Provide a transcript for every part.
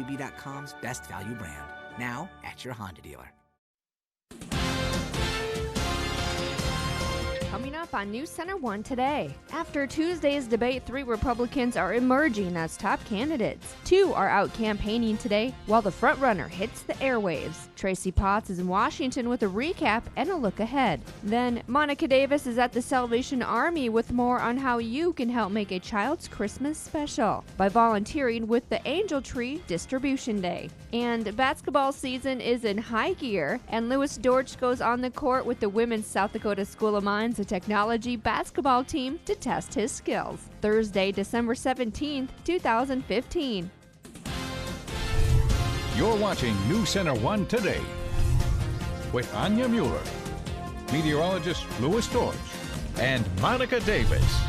KNBB.com's best value brand. Now at your Honda dealer. Coming up on NC1 Today. After Tuesday's debate, 3 Republicans are emerging as top candidates. 2 are out campaigning today, while the frontrunner hits the airwaves. Tracy Potts is in Washington with a recap and a look ahead. Then, Monica Davis is at the Salvation Army with more on how you can help make a child's Christmas special by volunteering with the Angel Tree Distribution Day. And basketball season is in high gear, and Lewis Dortch goes on the court with the women's South Dakota School of Mines Technology basketball team to test his skills. Thursday, December 17th, 2015. You're watching NC1 Today with Anya Mueller, meteorologist Lewis Dortch, and Monica Davis.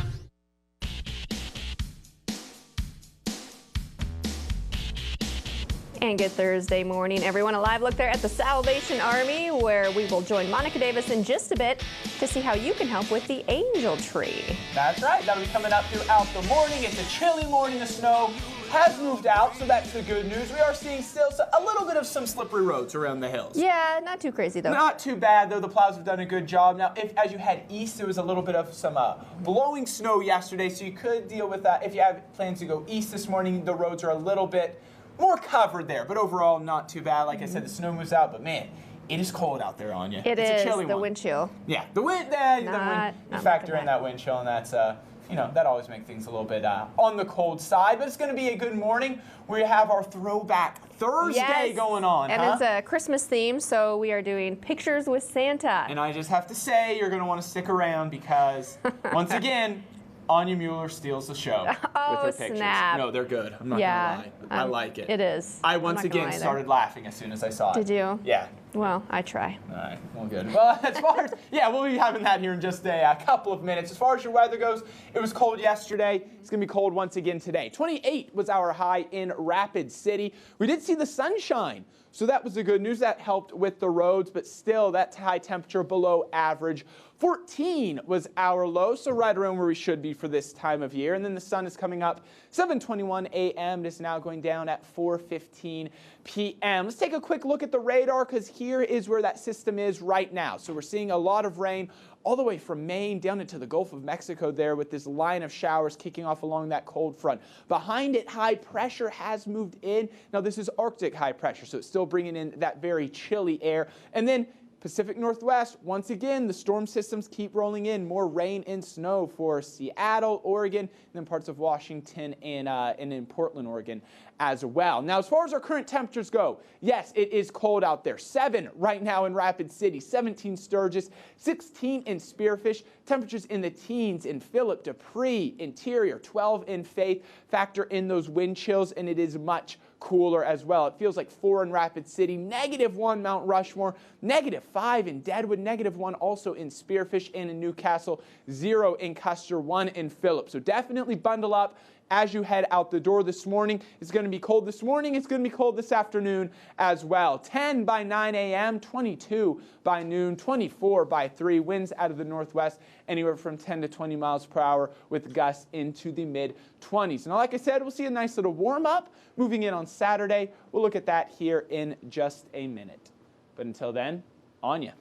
And good Thursday morning, everyone. A live look there at the Salvation Army, where we will join Monica Davis in just a bit to see how you can help with the Angel Tree. That's right. That'll be coming up throughout the morning. It's a chilly morning. The snow has moved out, so that's the good news. We are seeing still a little bit of some slippery roads around the hills. Yeah, not too crazy, though. Not too bad, though. The plows have done a good job. Now, as you head east, there was a little bit of some blowing snow yesterday, so you could deal with that. If you have plans to go east this morning, the roads are a little bit more covered there, but overall not too bad. Like I said, the snow moves out, but man, it is cold out there, Anya. It's a chilly the one. wind chill. Yeah, the wind. You factor in that wind chill, and that's that always makes things a little bit on the cold side. But it's going to be a good morning. We have our Throwback Thursday going on, and it's a Christmas theme, so we are doing Pictures with Santa. And I just have to say, you're going to want to stick around because once again, Anya Mueller steals the show with her pictures. Snap. No, they're good. I'm not going to lie. I like it. It is. I once again started laughing as soon as I saw it. Did you? Yeah. Well, I try. All right. Well, good. Well, as far as, we'll be having that here in just a couple of minutes. As far as your weather goes, it was cold yesterday. It's going to be cold once again today. 28 was our high in Rapid City. We did see the sunshine. So that was the good news. That helped with the roads, but still that high temperature below average. 14 was our low, so right around where we should be for this time of year. And then the sun is coming up 7:21 a.m. It is now going down at 4:15 p.m. Let's take a quick look at the radar because here is where that system is right now. So we're seeing a lot of rain all the way from Maine down into the Gulf of Mexico there with this line of showers kicking off along that cold front. Behind it, high pressure has moved in. Now this is Arctic high pressure, so it's still bringing in that very chilly air. And then Pacific Northwest, once again, the storm systems keep rolling in. More rain and snow for Seattle, Oregon, and then parts of Washington and in Portland, Oregon as well. Now, as far as our current temperatures go, yes, it is cold out there. 7 right now in Rapid City, 17 Sturgis, 16 in Spearfish, temperatures in the teens in Phillip, Dupree, Interior, 12 in Faith. Factor in those wind chills, and it is much cooler as well. It feels like 4 in Rapid City, -1 Mount Rushmore, -5 in Deadwood, -1 also in Spearfish and in Newcastle, 0 in Custer, 1 in Phillip. So definitely bundle up as you head out the door this morning. It's going to be cold this morning. It's going to be cold this afternoon as well. 10 by 9 a.m., 22 by noon, 24 by 3. Winds out of the northwest anywhere from 10 to 20 miles per hour with gusts into the mid-20s. Now, like I said, we'll see a nice little warm-up moving in on Saturday. We'll look at that here in just a minute. But until then, Anya.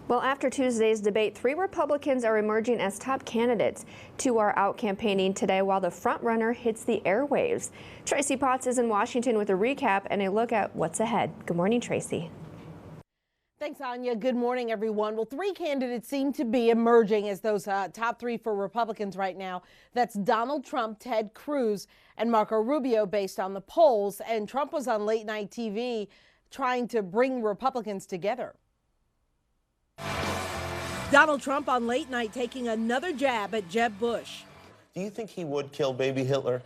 Well, after Tuesday's debate, 3 Republicans are emerging as top candidates. 2 are out campaigning today while the frontrunner hits the airwaves. Tracy Potts is in Washington with a recap and a look at what's ahead. Good morning, Tracy. Thanks, Anya. Good morning, everyone. Well, 3 candidates seem to be emerging as those top 3 for Republicans right now. That's Donald Trump, Ted Cruz, and Marco Rubio based on the polls. And Trump was on late night TV trying to bring Republicans together. Donald Trump on late night taking another jab at Jeb Bush. Do you think he would kill baby Hitler?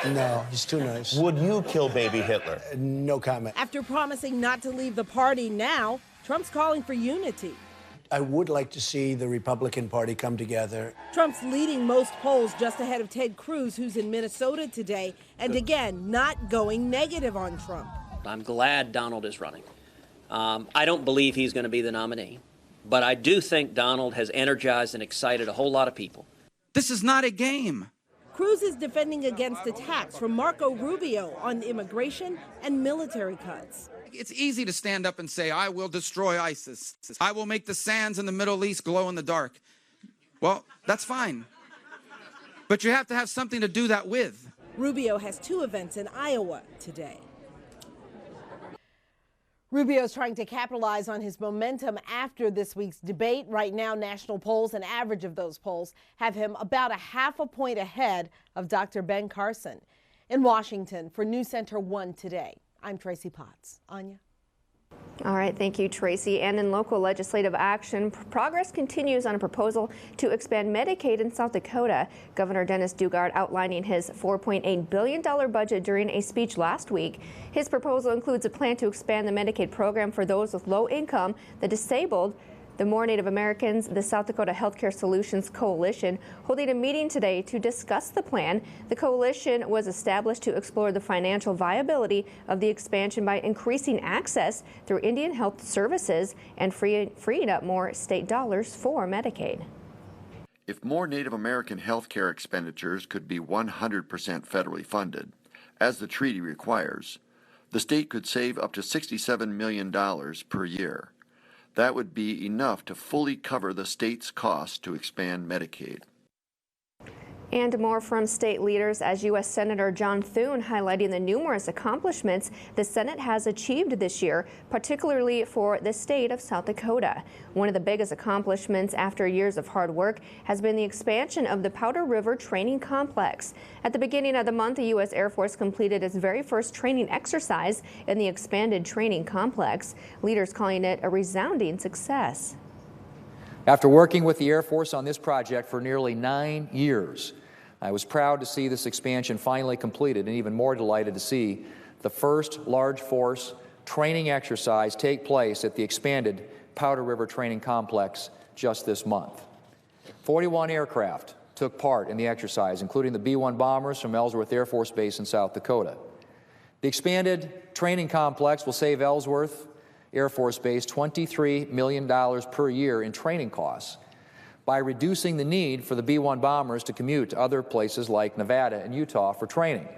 No, he's too nice. Would you kill baby Hitler? No comment. After promising not to leave the party now, Trump's calling for unity. I would like to see the Republican Party come together. Trump's leading most polls just ahead of Ted Cruz, who's in Minnesota today, and again, not going negative on Trump. I'm glad Donald is running. I don't believe he's going to be the nominee, but I do think Donald has energized and excited a whole lot of people. This is not a game. Cruz is defending against attacks from Marco Rubio on immigration and military cuts. It's easy to stand up and say, I will destroy ISIS. I will make the sands in the Middle East glow in the dark. Well, that's fine. But you have to have something to do that with. Rubio has 2 events in Iowa today. Rubio is trying to capitalize on his momentum after this week's debate. Right now, national polls, an average of those polls, have him about ½ a point ahead of Dr. Ben Carson. In Washington, for News Center 1 Today, I'm Tracy Potts. Anya. All right, thank you, Tracy. And in local legislative action, progress continues on a proposal to expand Medicaid in South Dakota. Governor Dennis Daugaard outlining his $4.8 billion budget during a speech last week. His proposal includes a plan to expand the Medicaid program for those with low income, the disabled, the more Native Americans. The South Dakota Healthcare Solutions Coalition holding a meeting today to discuss the plan. The coalition was established to explore the financial viability of the expansion by increasing access through Indian Health Services and freeing up more state dollars for Medicaid. If more Native American health care expenditures could be 100% federally funded, as the treaty requires, the state could save up to $67 million per year. That would be enough to fully cover the state's costs to expand Medicaid. And more from state leaders as U.S. Senator John Thune highlighting the numerous accomplishments the Senate has achieved this year, particularly for the state of South Dakota. One of the biggest accomplishments after years of hard work has been the expansion of the Powder River Training Complex. At the beginning of the month, the U.S. Air Force completed its very first training exercise in the expanded training complex, leaders calling it a resounding success. After working with the Air Force on this project for nearly 9 years, I was proud to see this expansion finally completed and even more delighted to see the first large force training exercise take place at the expanded Powder River Training Complex just this month. 41 aircraft took part in the exercise, including the B-1 bombers from Ellsworth Air Force Base in South Dakota. The expanded training complex will save Ellsworth Air Force Base $23 million per year in training costs by reducing the need for the B-1 bombers to commute to other places like Nevada and Utah for training.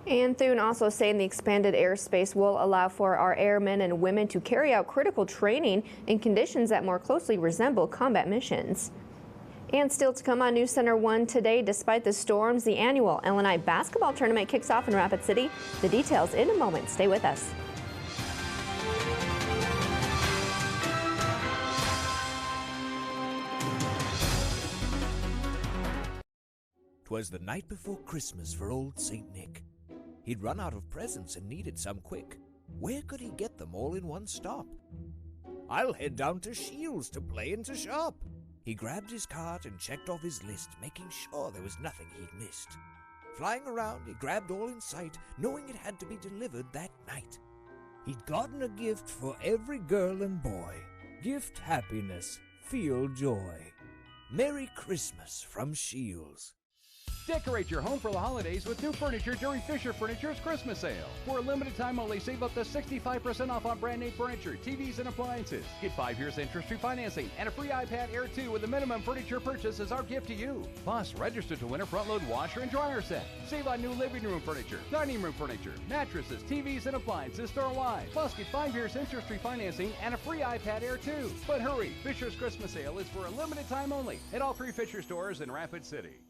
And Thune also saying the expanded airspace will allow for our airmen and women to carry out critical training in conditions that more closely resemble combat missions. And still to come on News Center 1 today, despite the storms, the annual LNI basketball tournament kicks off in Rapid City. The details in a moment. Stay with us. 'Twas the night before Christmas for old St. Nick. He'd run out of presents and needed some quick. Where could he get them all in one stop? I'll head down to Shields to play and to shop. He grabbed his cart and checked off his list, making sure there was nothing he'd missed. Flying around, he grabbed all in sight, knowing it had to be delivered that night. He'd gotten a gift for every girl and boy. Gift happiness, feel joy. Merry Christmas from Shields. Decorate your home for the holidays with new furniture during Fisher Furniture's Christmas sale. For a limited time only, save up to 65% off on brand name furniture, TVs, and appliances. Get 5 years interest-free financing and a free iPad Air 2 with a minimum furniture purchase as our gift to you. Plus, register to win a front-load washer and dryer set. Save on new living room furniture, dining room furniture, mattresses, TVs, and appliances store-wide. Plus, get 5 years interest-free financing and a free iPad Air 2. But hurry, Fisher's Christmas sale is for a limited time only at all 3 Fisher stores in Rapid City.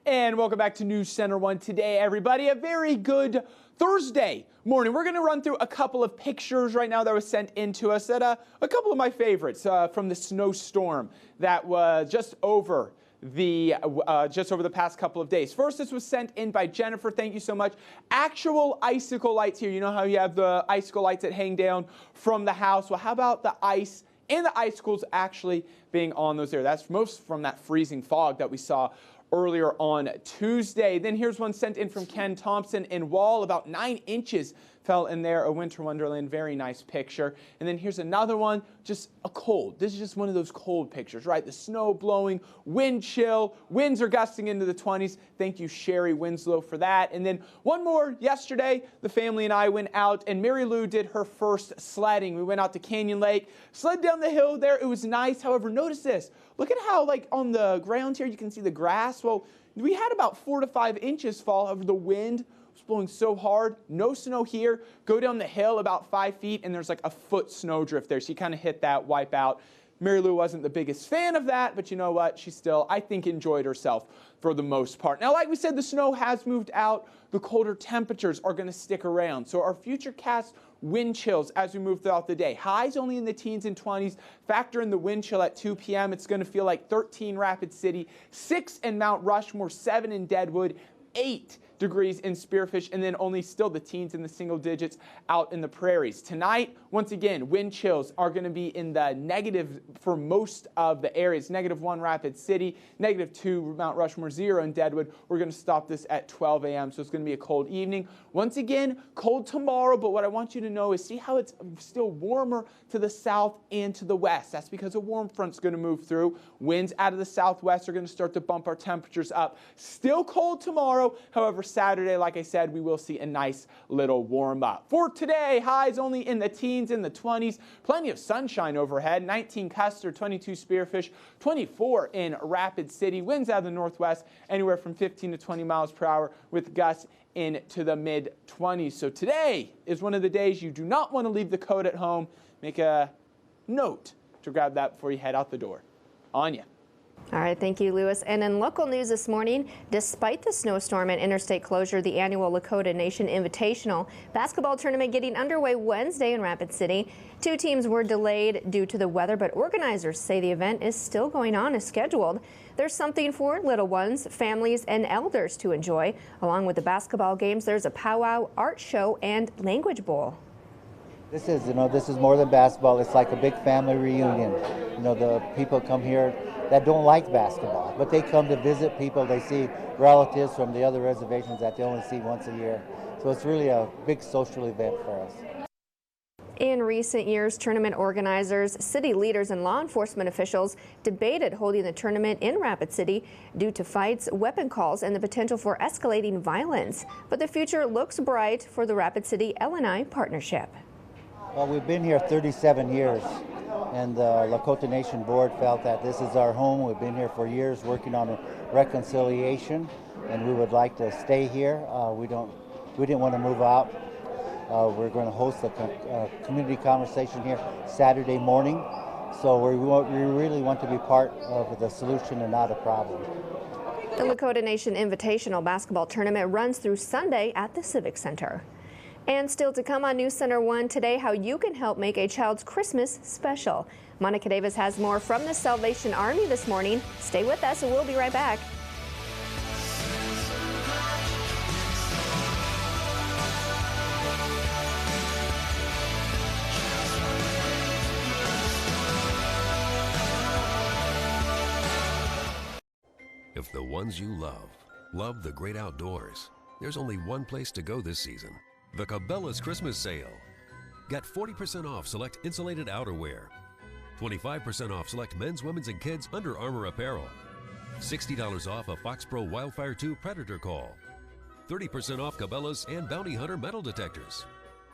And welcome back to News Center 1 today, everybody. A very good Thursday morning. We're going to run through a couple of pictures right now that was sent in to us. A couple of my favorites from the snowstorm that was just over the past couple of days. First, this was sent in by Jennifer. Thank you so much. Actual icicle lights here. You know how you have the icicle lights that hang down from the house? Well, how about the ice and the icicles actually being on those there? That's most from that freezing fog that we saw earlier on Tuesday. Then here's one sent in from Ken Thompson in Wall. About 9 inches fell in there, a winter wonderland. Very nice picture. And then here's another one, just a cold. This is just one of those cold pictures, right? The snow blowing, wind chill, winds are gusting into the 20s. Thank you, Sherry Winslow, for that. And then one more. Yesterday, the family and I went out, and Mary Lou did her first sledding. We went out to Canyon Lake, slid down the hill there. It was nice. However, notice this. Look at how, like, on the ground here, you can see the grass. Well, we had about 4 to 5 inches fall over the wind. It's blowing so hard. No snow here. Go down the hill about 5 feet, and there's like a foot snowdrift there. So you kind of hit that, wipe out. Mary Lou wasn't the biggest fan of that, but you know what? She still, I think, enjoyed herself for the most part. Now, like we said, the snow has moved out. The colder temperatures are going to stick around. So our future cast wind chills as we move throughout the day. Highs only in the teens and 20s. Factor in the wind chill at 2 p.m. It's going to feel like 13 Rapid City, 6 in Mount Rushmore, 7 in Deadwood, 8 degrees in Spearfish, and then only still the teens in the single digits out in the prairies. Tonight, once again, wind chills are going to be in the negative for most of the areas. -1 Rapid City, -2 Mount Rushmore, 0 in Deadwood. We're going to stop this at 12 a.m., so it's going to be a cold evening. Once again, cold tomorrow, but what I want you to know is see how it's still warmer to the south and to the west. That's because a warm front's going to move through. Winds out of the southwest are going to start to bump our temperatures up. Still cold tomorrow. However, Saturday, like I said, we will see a nice little warm up. For today, highs only in the teens, in the 20s. Plenty of sunshine overhead. 19 Custer, 22 Spearfish, 24 in Rapid City. Winds out of the northwest anywhere from 15 to 20 miles per hour with gusts into the mid-20s. So today is one of the days you do not want to leave the coat at home. Make a note to grab that before you head out the door. Anya. All right, thank you, Lewis. And in local news this morning, despite the snowstorm and interstate closure, the annual Lakota Nation Invitational basketball tournament getting underway Wednesday in Rapid City. 2 teams were delayed due to the weather, but organizers say the event is still going on as scheduled. There's something for little ones, families, and elders to enjoy. Along with the basketball games, there's a powwow, art show, and language bowl. This is more than basketball. It's like a big family reunion. The people come here that don't like basketball, but they come to visit people. They see relatives from the other reservations that they only see once a year. So it's really a big social event for us. In recent years, tournament organizers, city leaders, and law enforcement officials debated holding the tournament in Rapid City due to fights, weapon calls, and the potential for escalating violence. But the future looks bright for the Rapid City L&I partnership. Well, we've been here 37 years, and the Lakota Nation Board felt that this is our home. We've been here for years working on reconciliation, and we would like to stay here. We didn't want to move out. We're going to host a community conversation here Saturday morning, so we really want to be part of the solution and not a problem. The Lakota Nation Invitational Basketball Tournament runs through Sunday at the Civic Center. And still to come on News Center 1 today, how you can help make a child's Christmas special. Monica Davis has more from the Salvation Army this morning. Stay with us and we'll be right back. If the ones you love the great outdoors, there's only one place to go this season. The Cabela's Christmas Sale. Get 40% off select insulated outerwear, 25% off select men's, women's, and kids' Under Armour apparel, $60 off a Fox Pro Wildfire 2 Predator Call, 30% off Cabela's and Bounty Hunter metal detectors.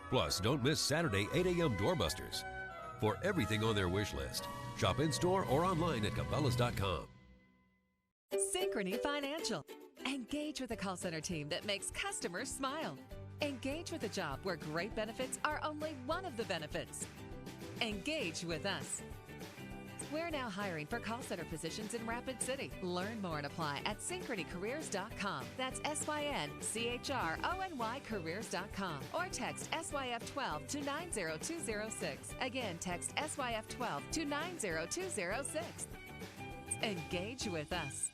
Plus, don't miss Saturday 8 a.m. doorbusters. For everything on their wish list, shop in-store or online at Cabela's.com. Synchrony Financial. Engage with a call center team that makes customers smile. Engage with a job where great benefits are only one of the benefits. Engage with us. We're now hiring for call center positions in Rapid City. Learn more and apply at synchronycareers.com. That's SYNCHRONY careers.com. Or text SYF12 to 90206. Again, text SYF12 to 90206. Engage with us.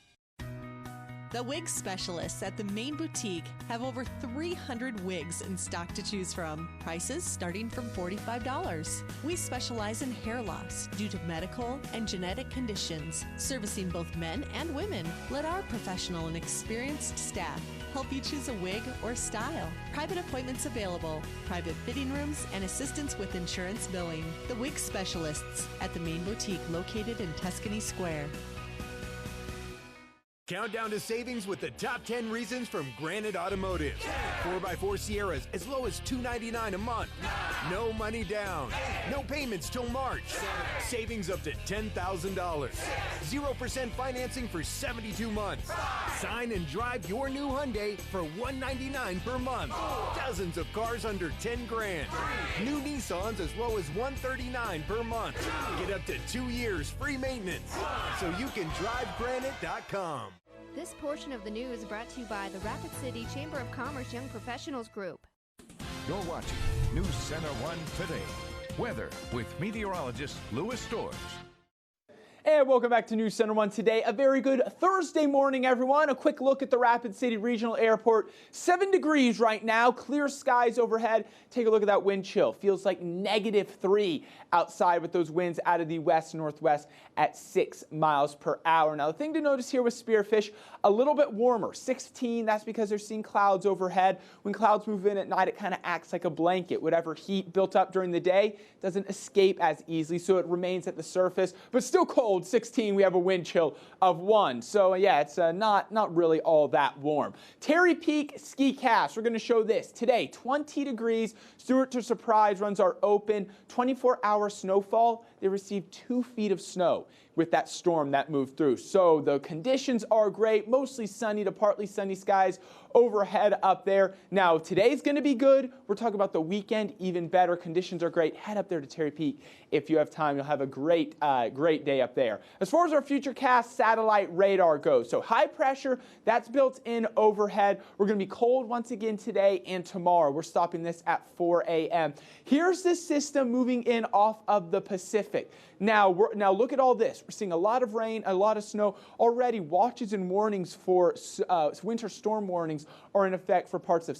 The wig specialists at the Main Boutique have over 300 wigs in stock to choose from. Prices starting from $45. We specialize in hair loss due to medical and genetic conditions, servicing both men and women. Let our professional and experienced staff help you choose a wig or style. Private appointments available, private fitting rooms, and assistance with insurance billing. The wig specialists at the Main Boutique located in Tuscany Square. Countdown to savings with the top 10 reasons from Granite Automotive. 4x4 Sierras as low as $299 a month. No money down. No payments till March. Savings up to $10,000. 0% financing for 72 months. Sign and drive your new Hyundai for $199 per month. Dozens of cars under 10 grand. New Nissans as low as $139 per month. Get up to 2 years free maintenance. So you can drive Granite.com. This portion of the news is brought to you by the Rapid City Chamber of Commerce Young Professionals Group. You're watching News Center 1 Today. Weather with meteorologist Louis Storrs. And welcome back to News Center 1 Today. A very good Thursday morning, everyone. A quick look at the Rapid City Regional Airport. 7 degrees right now, clear skies overhead. Take a look at that wind chill. Feels like -3 outside with those winds out of the west-northwest at 6 miles per hour. Now, the thing to notice here with Spearfish, a little bit warmer, 16. That's because they're seeing clouds overhead. When clouds move in at night, it kind of acts like a blanket. Whatever heat built up during the day doesn't escape as easily, so it remains at the surface, but still cold. 16, we have a wind chill of 1. So yeah, it's not really all that warm. Terry Peak Ski Cast, we're going to show this today. 20 degrees. Stewart to Surprise runs are open. 24-hour snowfall. They received 2 feet of snow with that storm that moved through. So the conditions are great, mostly sunny to partly sunny skies overhead up there. Now, today's going to be good. We're talking about the weekend, even better. Conditions are great. Head up there to Terry Peak if you have time. You'll have a great day up there. As far as our Futurecast satellite radar goes, so high pressure, that's built in overhead. We're going to be cold once again today and tomorrow. We're stopping this at 4 a.m. Here's the system moving in off of the Pacific. Now look at all this. We're seeing a lot of rain, a lot of snow. Already watches and warnings for winter storm warnings are in effect for parts of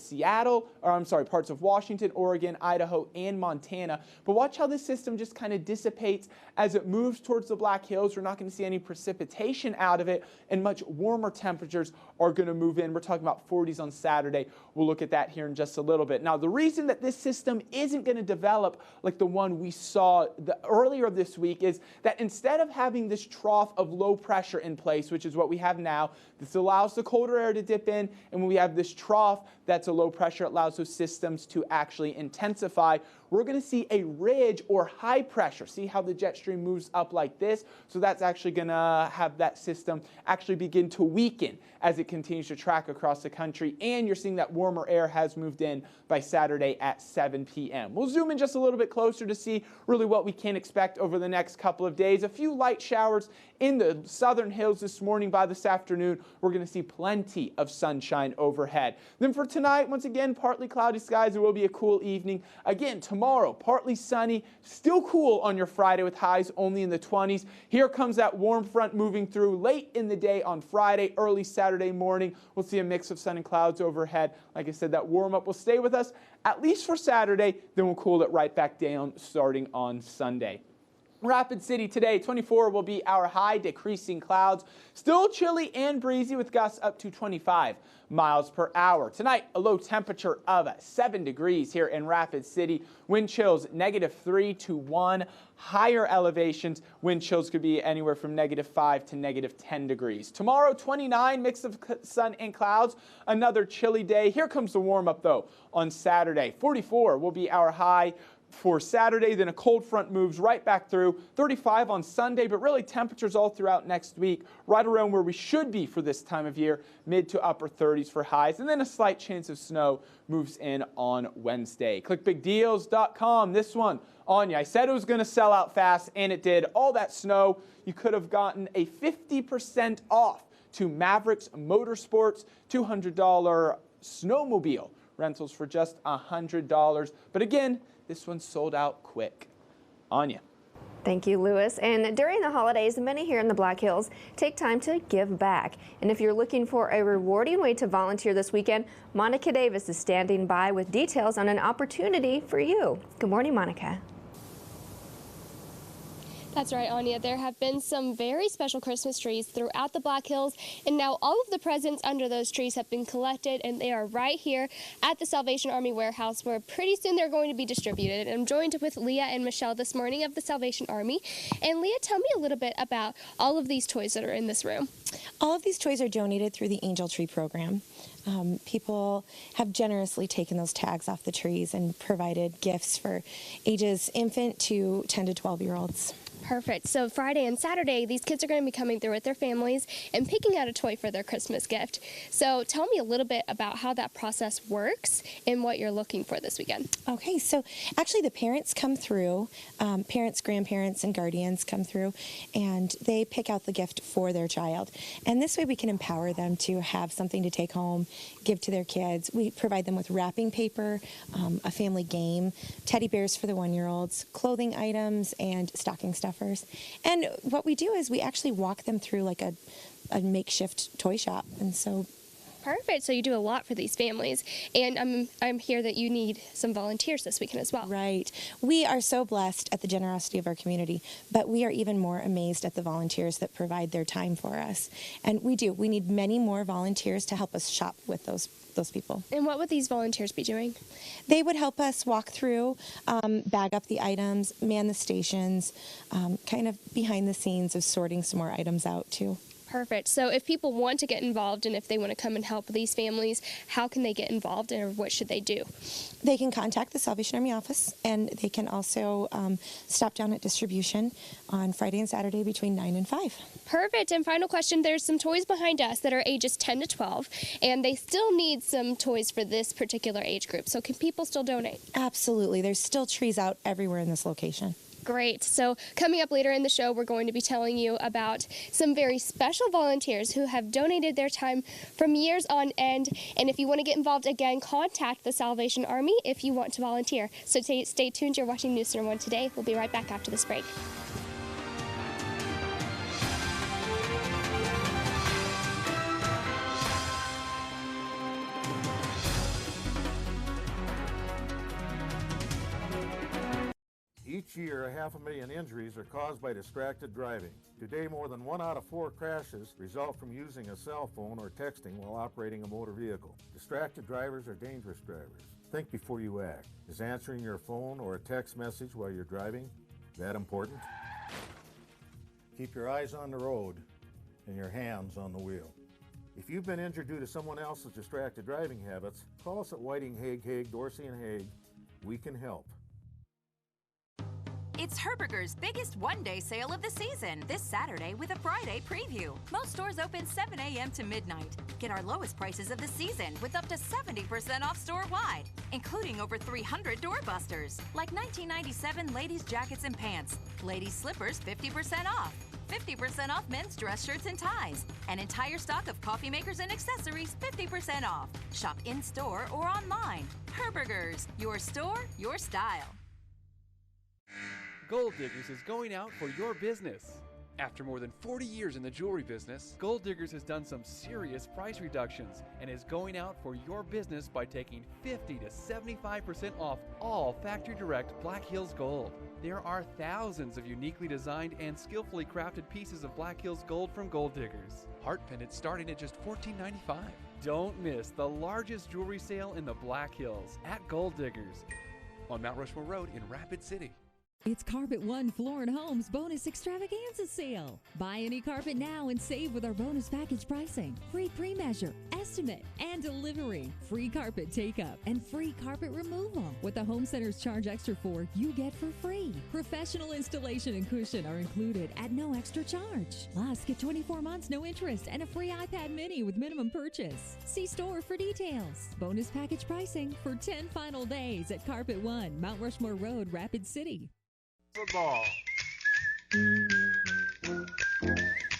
parts of Washington, Oregon, Idaho, and Montana. But watch how this system just kind of dissipates as it moves towards the Black Hills. We're not going to see any precipitation out of it, and much warmer temperatures are going to move in. We're talking about 40s on Saturday. We'll look at that here in just a little bit. Now, the reason that this system isn't going to develop like the one we saw earlier this week is that instead of having this trough of low pressure in place, which is what we have now, this allows the colder air to dip in, and when we have this trough that's a low pressure, it allows those systems to actually intensify. We're going to see a ridge or high pressure. See how the jet stream moves up like this? So that's actually going to have that system actually begin to weaken as it continues to track across the country. And you're seeing that warmer air has moved in by Saturday at 7 p.m. We'll zoom in just a little bit closer to see really what we can expect over the next couple of days. A few light showers in the southern hills this morning. By this afternoon, we're going to see plenty of sunshine overhead. Then for tonight, once again, partly cloudy skies. It will be a cool evening. Again, tomorrow, partly sunny, still cool on your Friday with highs only in the 20s. Here comes that warm front moving through late in the day on Friday, early Saturday morning. We'll see a mix of sun and clouds overhead. Like I said, that warm up will stay with us at least for Saturday, then we'll cool it right back down starting on Sunday. Rapid City today, 24 will be our high, decreasing clouds. Still chilly and breezy with gusts up to 25 miles per hour. Tonight, a low temperature of 7 degrees here in Rapid City. Wind chills -3 to 1. Higher elevations, wind chills could be anywhere from -5 to -10 degrees. Tomorrow, 29, mix of sun and clouds. Another chilly day. Here comes the warm up, though, on Saturday. 44 will be our high for Saturday, then a cold front moves right back through. 35 on Sunday, but really temperatures all throughout next week, right around where we should be for this time of year, mid to upper 30s for highs, and then a slight chance of snow moves in on Wednesday. ClickBigDeals.com, this one on you. I said it was going to sell out fast, and it did. All that snow, you could have gotten a 50% off to Mavericks Motorsports $200 snowmobile rentals for just $100. But again, this one sold out quick. Anya. Thank you, Lewis. And during the holidays, many here in the Black Hills take time to give back. And if you're looking for a rewarding way to volunteer this weekend, Monica Davis is standing by with details on an opportunity for you. Good morning, Monica. That's right, Anya. There have been some very special Christmas trees throughout the Black Hills, and now all of the presents under those trees have been collected, and they are right here at the Salvation Army warehouse, where pretty soon they're going to be distributed. And I'm joined with Leah and Michelle this morning of the Salvation Army. And Leah, tell me a little bit about all of these toys that are in this room. All of these toys are donated through the Angel Tree program. People have generously taken those tags off the trees and provided gifts for ages infant to 10 to 12-year-olds. Perfect. So Friday and Saturday, these kids are going to be coming through with their families and picking out a toy for their Christmas gift. So tell me a little bit about how that process works and what you're looking for this weekend. Okay, so actually the parents come through, parents, grandparents, and guardians come through, and they pick out the gift for their child. And this way we can empower them to have something to take home, give to their kids. We provide them with wrapping paper, a family game, teddy bears for the 1-year-olds, clothing items, and stocking stuffers. And what we do is we actually walk them through like a makeshift toy shop. And so perfect. So you do a lot for these families, and I'm here that you need some volunteers this weekend as well. Right. We are so blessed at the generosity of our community, but we are even more amazed at the volunteers that provide their time for us. And we need many more volunteers to help us shop with those people. And what would these volunteers be doing? They would help us walk through, bag up the items, man the stations, kind of behind the scenes of sorting some more items out too. Perfect. So if people want to get involved and if they want to come and help these families, how can they get involved and what should they do? They can contact the Salvation Army office, and they can also stop down at distribution on Friday and Saturday between 9 and 5. Perfect. And final question, there's some toys behind us that are ages 10 to 12, and they still need some toys for this particular age group. So can people still donate? Absolutely. There's still trees out everywhere in this location. Great. So coming up later in the show, we're going to be telling you about some very special volunteers who have donated their time from years on end. And if you want to get involved again, contact the Salvation Army if you want to volunteer. So stay tuned. You're watching News Center 1 Today. We'll be right back after this break. Each year, 500,000 injuries are caused by distracted driving. Today, more than 1 out of 4 crashes result from using a cell phone or texting while operating a motor vehicle. Distracted drivers are dangerous drivers. Think before you act. Is answering your phone or a text message while you're driving that important? Keep your eyes on the road and your hands on the wheel. If you've been injured due to someone else's distracted driving habits, call us at Whiting, Hague, Dorsey, and Hague. We can help. It's Herberger's biggest one-day sale of the season this Saturday with a Friday preview. Most stores open 7 a.m. to midnight. Get our lowest prices of the season with up to 70% off store-wide, including over 300 doorbusters, like 1997 ladies' jackets and pants, ladies' slippers 50% off, 50% off men's dress shirts and ties, an entire stock of coffee makers and accessories 50% off. Shop in-store or online. Herberger's, your store, your style. Gold Diggers is going out for your business. After more than 40 years in the jewelry business, Gold Diggers has done some serious price reductions and is going out for your business by taking 50 to 75% off all factory direct Black Hills Gold. There are thousands of uniquely designed and skillfully crafted pieces of Black Hills Gold from Gold Diggers. Heart pendants starting at just $14.95. Don't miss the largest jewelry sale in the Black Hills at Gold Diggers on Mount Rushmore Road in Rapid City. It's Carpet One Floor & Home's bonus extravaganza sale. Buy any carpet now and save with our bonus package pricing. Free pre-measure, estimate, and delivery. Free carpet take-up and free carpet removal. What the home centers charge extra for, you get for free. Professional installation and cushion are included at no extra charge. Plus, get 24 months no interest and a free iPad mini with minimum purchase. See store for details. Bonus package pricing for 10 final days at Carpet One, Mount Rushmore Road, Rapid City. Football.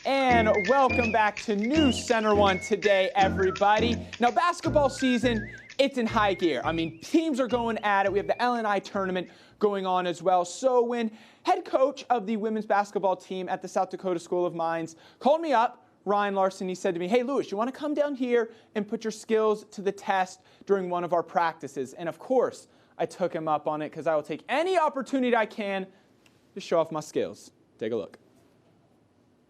And welcome back to News Center 1 Today, everybody. Now, basketball season it's in high gear. I mean, teams are going at it. We have the LNI tournament going on as well. So when head coach of the women's basketball team at the South Dakota School of Mines called me up, Ryan Larson, he said to me, hey, Lewis, you want to come down here and put your skills to the test during one of our practices? And of course, I took him up on it because I will take any opportunity I can to show off my skills. Take a look.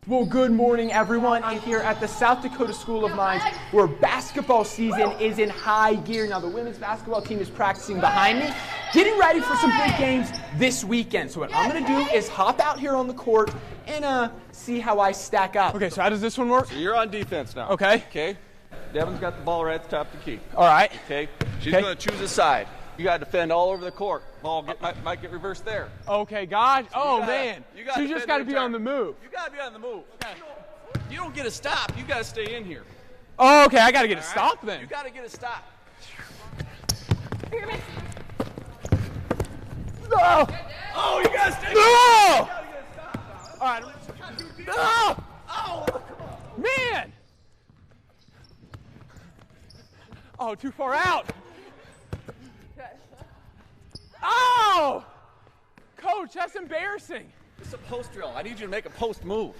Well, good morning, everyone. I'm here at the South Dakota School of Mines, where basketball season is in high gear. Now, the women's basketball team is practicing behind me, getting ready for some big games this weekend. So what I'm going to do is hop out here on the court and see how I stack up. Okay, so how does this one work? So you're on defense now. Okay. Okay. Devin's got the ball right at the top of the key. All right. Okay. She's going to choose a side. You got to defend all over the court. Ball might get reversed there. Okay, God. So man. So you just got to be on the move. You got to be on the move. Okay. You don't get a stop. You got to stay in here. Oh, okay. I got to get a stop then. You got to get a stop. No. Oh, you got to stay. No. You got to get a stop. All right. No. Oh, come on. Man. Oh, too far out. Oh! Coach, that's embarrassing. It's a post drill. I need you to make a post move.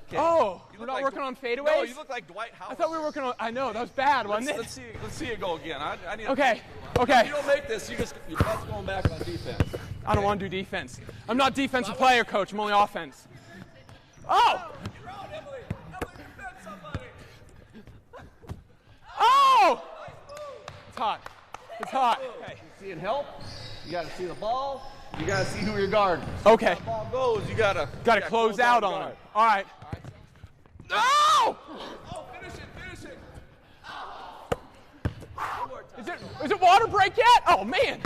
Okay. Oh, we're not working on fadeaways? No, you look like Dwight Howard. I thought we were working on. I know, that was bad, wasn't it? Let's see it go again. I need okay. If you don't make this, your butt's going back on defense. I don't want to do defense. I'm not a defensive player, Coach. I'm only offense. Oh! You're out, Emily. Emily, defend somebody. Oh! It's hot. It's hot. Okay. Seeing help. You got to see the ball. You got to see who you're guarding. Okay. When the ball goes, you got to close out on it. All right. No! Oh, finish it. Is it water break yet? Oh, man.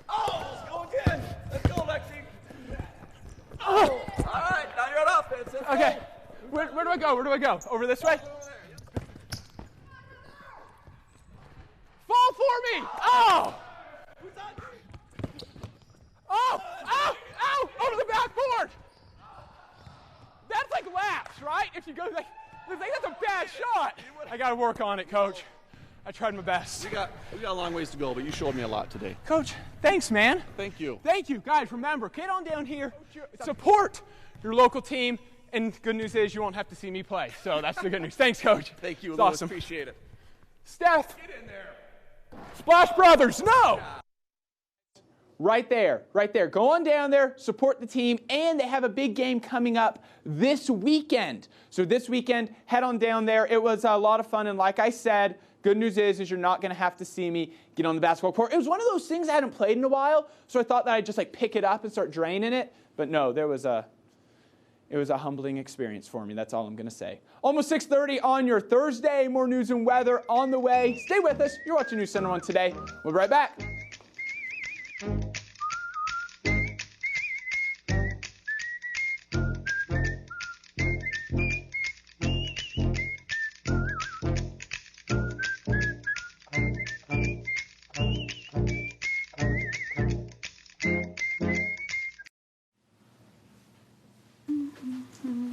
Oh, let's go again. Let's go, Lexi. Oh, all right. Now you're on offense. Let's okay. go. Where do I go? Where do I go? Over this way? Fall for me! Oh! Oh! Ow! Ow! Over the backboard! That's like laps, right? If you go like that's a bad shot. I got to work on it, Coach. I tried my best. We got a long ways to go, but you showed me a lot today. Coach, thanks, man. Thank you. Thank you. Guys, remember, get on down here, support your local team, and good news is you won't have to see me play. So that's the good news. Thanks, Coach. Thank you, it's Lewis. Awesome. Appreciate it. Steph. Get in there. Splash Brothers, no! Right there. Go on down there, support the team, and they have a big game coming up this weekend. So this weekend, head on down there. It was a lot of fun, and like I said, good news is you're not going to have to see me get on the basketball court. It was one of those things I hadn't played in a while, so I thought that I'd just pick it up and start draining it. But no, it was a humbling experience for me. That's all I'm going to say. Almost 6:30 on your Thursday. More news and weather on the way. Stay with us. You're watching News Center 1 Today. We'll be right back.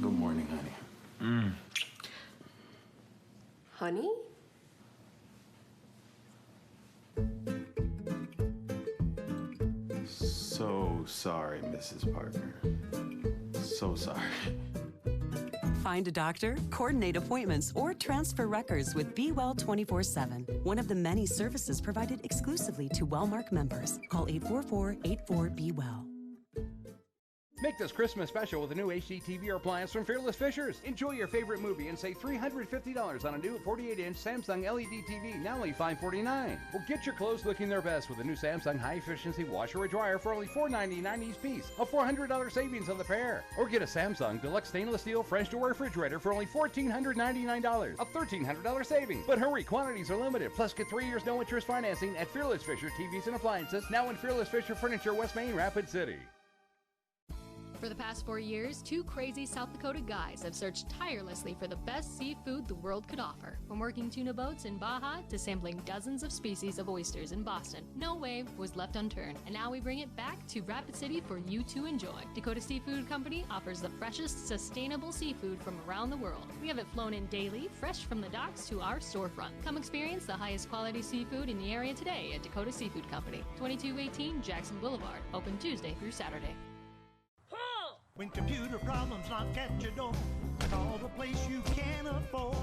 Good morning, honey. Honey? So sorry, Mrs. Parker. So sorry. Find a doctor, coordinate appointments, or transfer records with Be Well 24/7, one of the many services provided exclusively to Wellmark members. Call 844-84-BE-WELL. Make this Christmas special with a new HDTV appliance from Fearless Fishers. Enjoy your favorite movie and save $350 on a new 48-inch Samsung LED TV, now only $549. Or get your clothes looking their best with a new Samsung high-efficiency washer or dryer for only $499 each piece, a $400 savings on the pair. Or get a Samsung Deluxe Stainless Steel French door refrigerator for only $1,499, a $1,300 savings. But hurry, quantities are limited. Plus, get 3 years no-interest financing at Fearless Fisher TVs and Appliances, now in Fearless Fisher Furniture, West Main, Rapid City. For the past 4 years, two crazy South Dakota guys have searched tirelessly for the best seafood the world could offer. From working tuna boats in Baja to sampling dozens of species of oysters in Boston, no wave was left unturned. And now we bring it back to Rapid City for you to enjoy. Dakota Seafood Company offers the freshest, sustainable seafood from around the world. We have it flown in daily, fresh from the docks to our storefront. Come experience the highest quality seafood in the area today at Dakota Seafood Company, 2218 Jackson Boulevard, open Tuesday through Saturday. When computer problems knock at your door, call the place you can afford.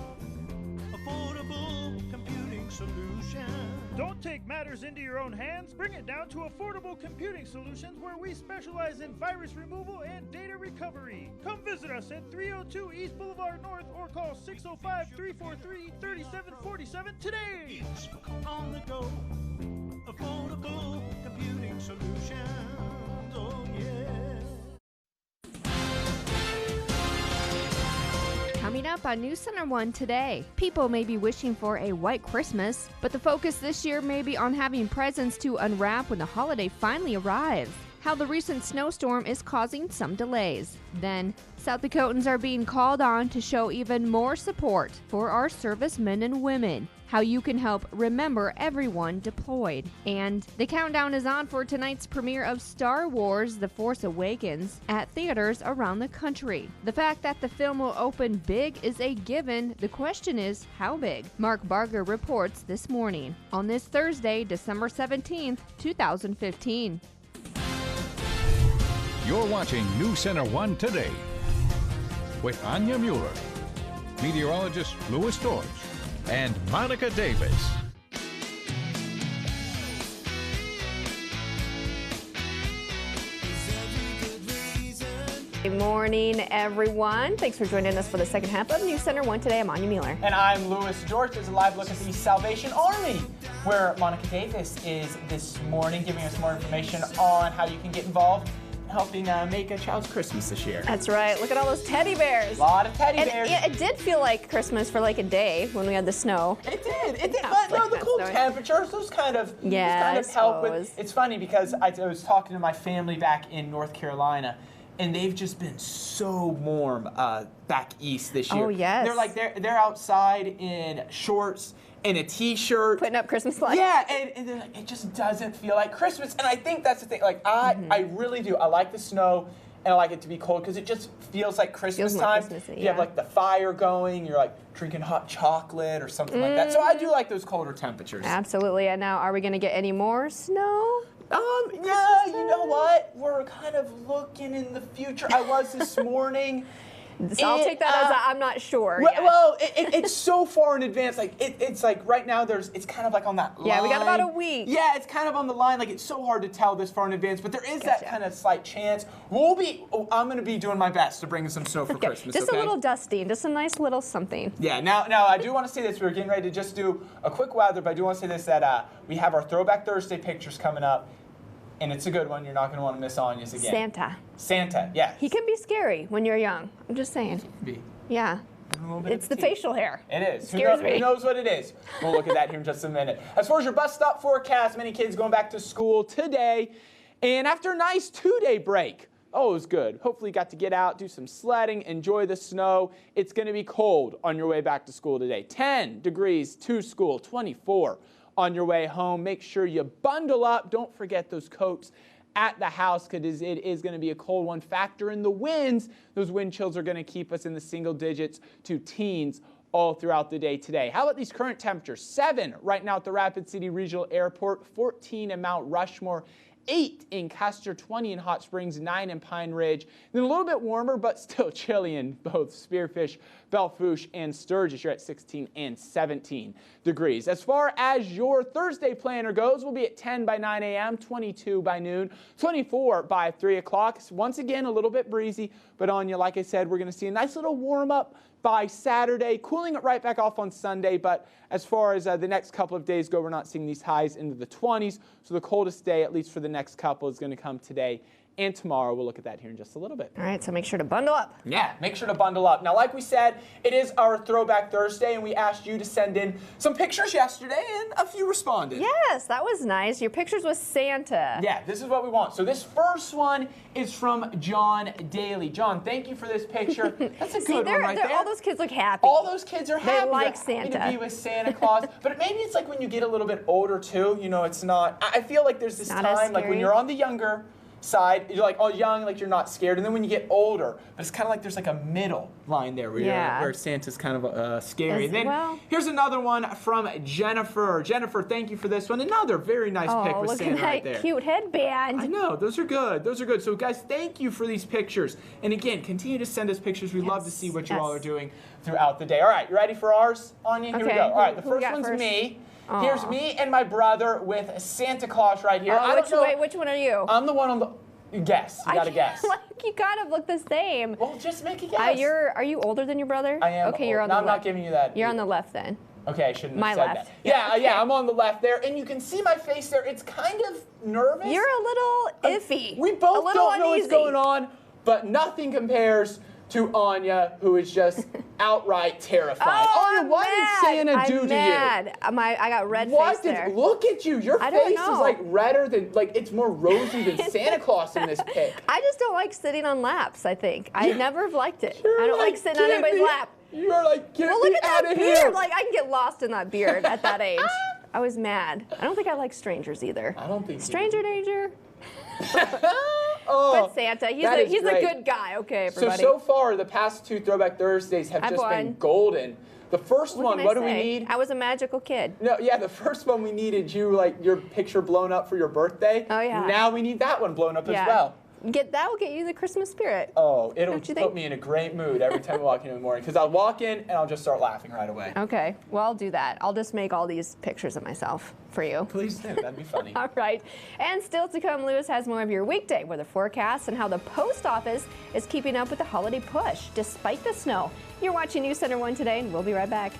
Affordable Computing Solutions. Don't take matters into your own hands. Bring it down to Affordable Computing Solutions, where we specialize in virus removal and data recovery. Come visit us at 302 East Boulevard North or call 605-343-3747 today. It's on the go. Affordable Computing Solutions. Oh, yeah. Coming up on News Center 1 today, people may be wishing for a white Christmas, but the focus this year may be on having presents to unwrap when the holiday finally arrives. How the recent snowstorm is causing some delays. Then, South Dakotans are being called on to show even more support for our servicemen and women. How you can help remember everyone deployed. And the countdown is on for tonight's premiere of Star Wars: The Force Awakens at theaters around the country. The fact that the film will open big is a given. The question is, how big? Mark Barger reports this morning on this Thursday, December 17th, 2015. You're watching News Center 1 Today with Anya Mueller, meteorologist Louis George, and Monica Davis. Good morning, everyone. Thanks for joining us for the second half of News Center 1 Today. I'm Anya Mueller. And I'm Louis George. There's a live look at the Salvation Army, where Monica Davis is this morning giving us more information on how you can get involved helping make a child's Christmas this year. That's right. Look at all those teddy bears. A lot of teddy bears. It did feel like Christmas for like a day when we had the snow. It did. But no, the cool temperatures, those kind of help with. It's funny because I was talking to my family back in North Carolina, and they've just been so warm back east this year. Oh yes. They're outside in shorts and a t-shirt. Putting up Christmas lights. Yeah, and they're like, it just doesn't feel like Christmas. And I think that's the thing. Like, I really do. I like the snow, and I like it to be cold because it just feels like Christmas time. You have like the fire going, you're like drinking hot chocolate or something like that. So I do like those colder temperatures. Absolutely. And now, are we going to get any more snow? Yeah, you know what? We're kind of looking in the future. I was this morning. So I'll take that as I'm not sure. Well, it's so far in advance. Like it's like right now it's kind of like on that line. Yeah, we got about a week. Yeah, it's kind of on the line. Like it's so hard to tell this far in advance, but there is that kind of slight chance. I'm going to be doing my best to bring some snow for Christmas. Just a little dusting, just a nice little something. Yeah. Now I do want to say this. We're getting ready to just do a quick weather, but I do want to say this that we have our Throwback Thursday pictures coming up. And it's a good one. You're not going to want to miss Anya's again. Santa, yeah. He can be scary when you're young. I'm just saying. Yeah. It's the facial hair. It is. Who knows what it is? We'll look at that here in just a minute. As far as your bus stop forecast, many kids going back to school today. And after a nice 2-day break, it was good. Hopefully you got to get out, do some sledding, enjoy the snow. It's going to be cold on your way back to school today. 10 degrees to school, 24 on your way home. Make sure you bundle up. Don't forget those coats at the house because it is going to be a cold one. Factor in the winds. Those wind chills are going to keep us in the single digits to teens all throughout the day today. How about these current temperatures? 7 right now at the Rapid City Regional Airport, 14 in Mount Rushmore, 8 in Custer, 20 in Hot Springs, 9 in Pine Ridge. Then a little bit warmer, but still chilly in both Spearfish, Belfouche, and Sturgis. You're at 16 and 17 degrees. As far as your Thursday planner goes, we'll be at 10 by 9 a.m., 22 by noon, 24 by 3 o'clock. Once again, a little bit breezy, but Anya, like I said, we're going to see a nice little warm-up by Saturday, cooling it right back off on Sunday. But as far as the next couple of days go, we're not seeing these highs into the 20s. So the coldest day, at least for the next couple, is going to come today and tomorrow. We'll look at that here in just a little bit. All right, so make sure to bundle up. Yeah, make sure to bundle up. Now, like we said, it is our Throwback Thursday, and we asked you to send in some pictures yesterday, and a few responded. Yes, that was nice. Your pictures with Santa. Yeah, this is what we want. So this first one is from John Daly. John, thank you for this picture. That's a good one right there. All those kids look happy. All those kids are happy. They like They're happy Santa. to be with Santa Claus. But maybe it's like when you get a little bit older, too. You know, it's not. I feel like there's this time, like when you're on the younger side, you're like, oh, young, like you're not scared. And then when you get older, but it's kind of like there's like a middle line there where Santa's kind of scary. And then here's another one from Jennifer. Jennifer, thank you for this one. Another very nice pic with Santa right there. Look at that cute headband. I know, those are good. Those are good. So guys, thank you for these pictures. And again, continue to send us pictures. We love to see what you all are doing throughout the day. All right, you ready for ours, Anya? Here we go. All right, the first one's me. Here's me and my brother with Santa Claus right here. Wait, which one are you? I'm the one on the... Guess. You gotta guess. You kind of look the same. Well, just make a guess. Are you older than your brother? I am. Okay, you're on the left. left. I'm not giving you that. You're on the left then. Okay, I shouldn't have said said left. that. Yeah, I'm on the left there, and you can see my face there. It's kind of nervous. You're a little iffy. We both don't know what's going on, but nothing compares to Anya, who is just outright terrified. Anya, what did Santa do to you? I got red face there. Look at you. Your face is like redder than, like it's more rosy than Santa Claus in this pic. I just don't like sitting on laps, I think. I never have liked it. I don't like sitting on anybody's lap. You're like, get look me at out that of beard. here. Like, I can get lost in that beard at that age. I was mad. I don't think I like strangers either. I don't think Stranger danger. Oh, but Santa, he's a good guy. Okay, everybody. So far, the past two Throwback Thursdays have just been golden. The first one, what do we need? I was a magical kid. No, yeah, the first one we needed your picture blown up for your birthday. Oh, yeah. Now we need that one blown up as well. That will get you the Christmas spirit. Oh, it'll put me in a great mood every time I walk in the morning, because I'll walk in and I'll just start laughing right away. Okay, well, I'll do that. I'll just make all these pictures of myself for you. Please do. That'd be funny. All right. And still to come, Lewis has more of your weekday weather forecast and how the post office is keeping up with the holiday push despite the snow. You're watching News Center 1 Today, and we'll be right back.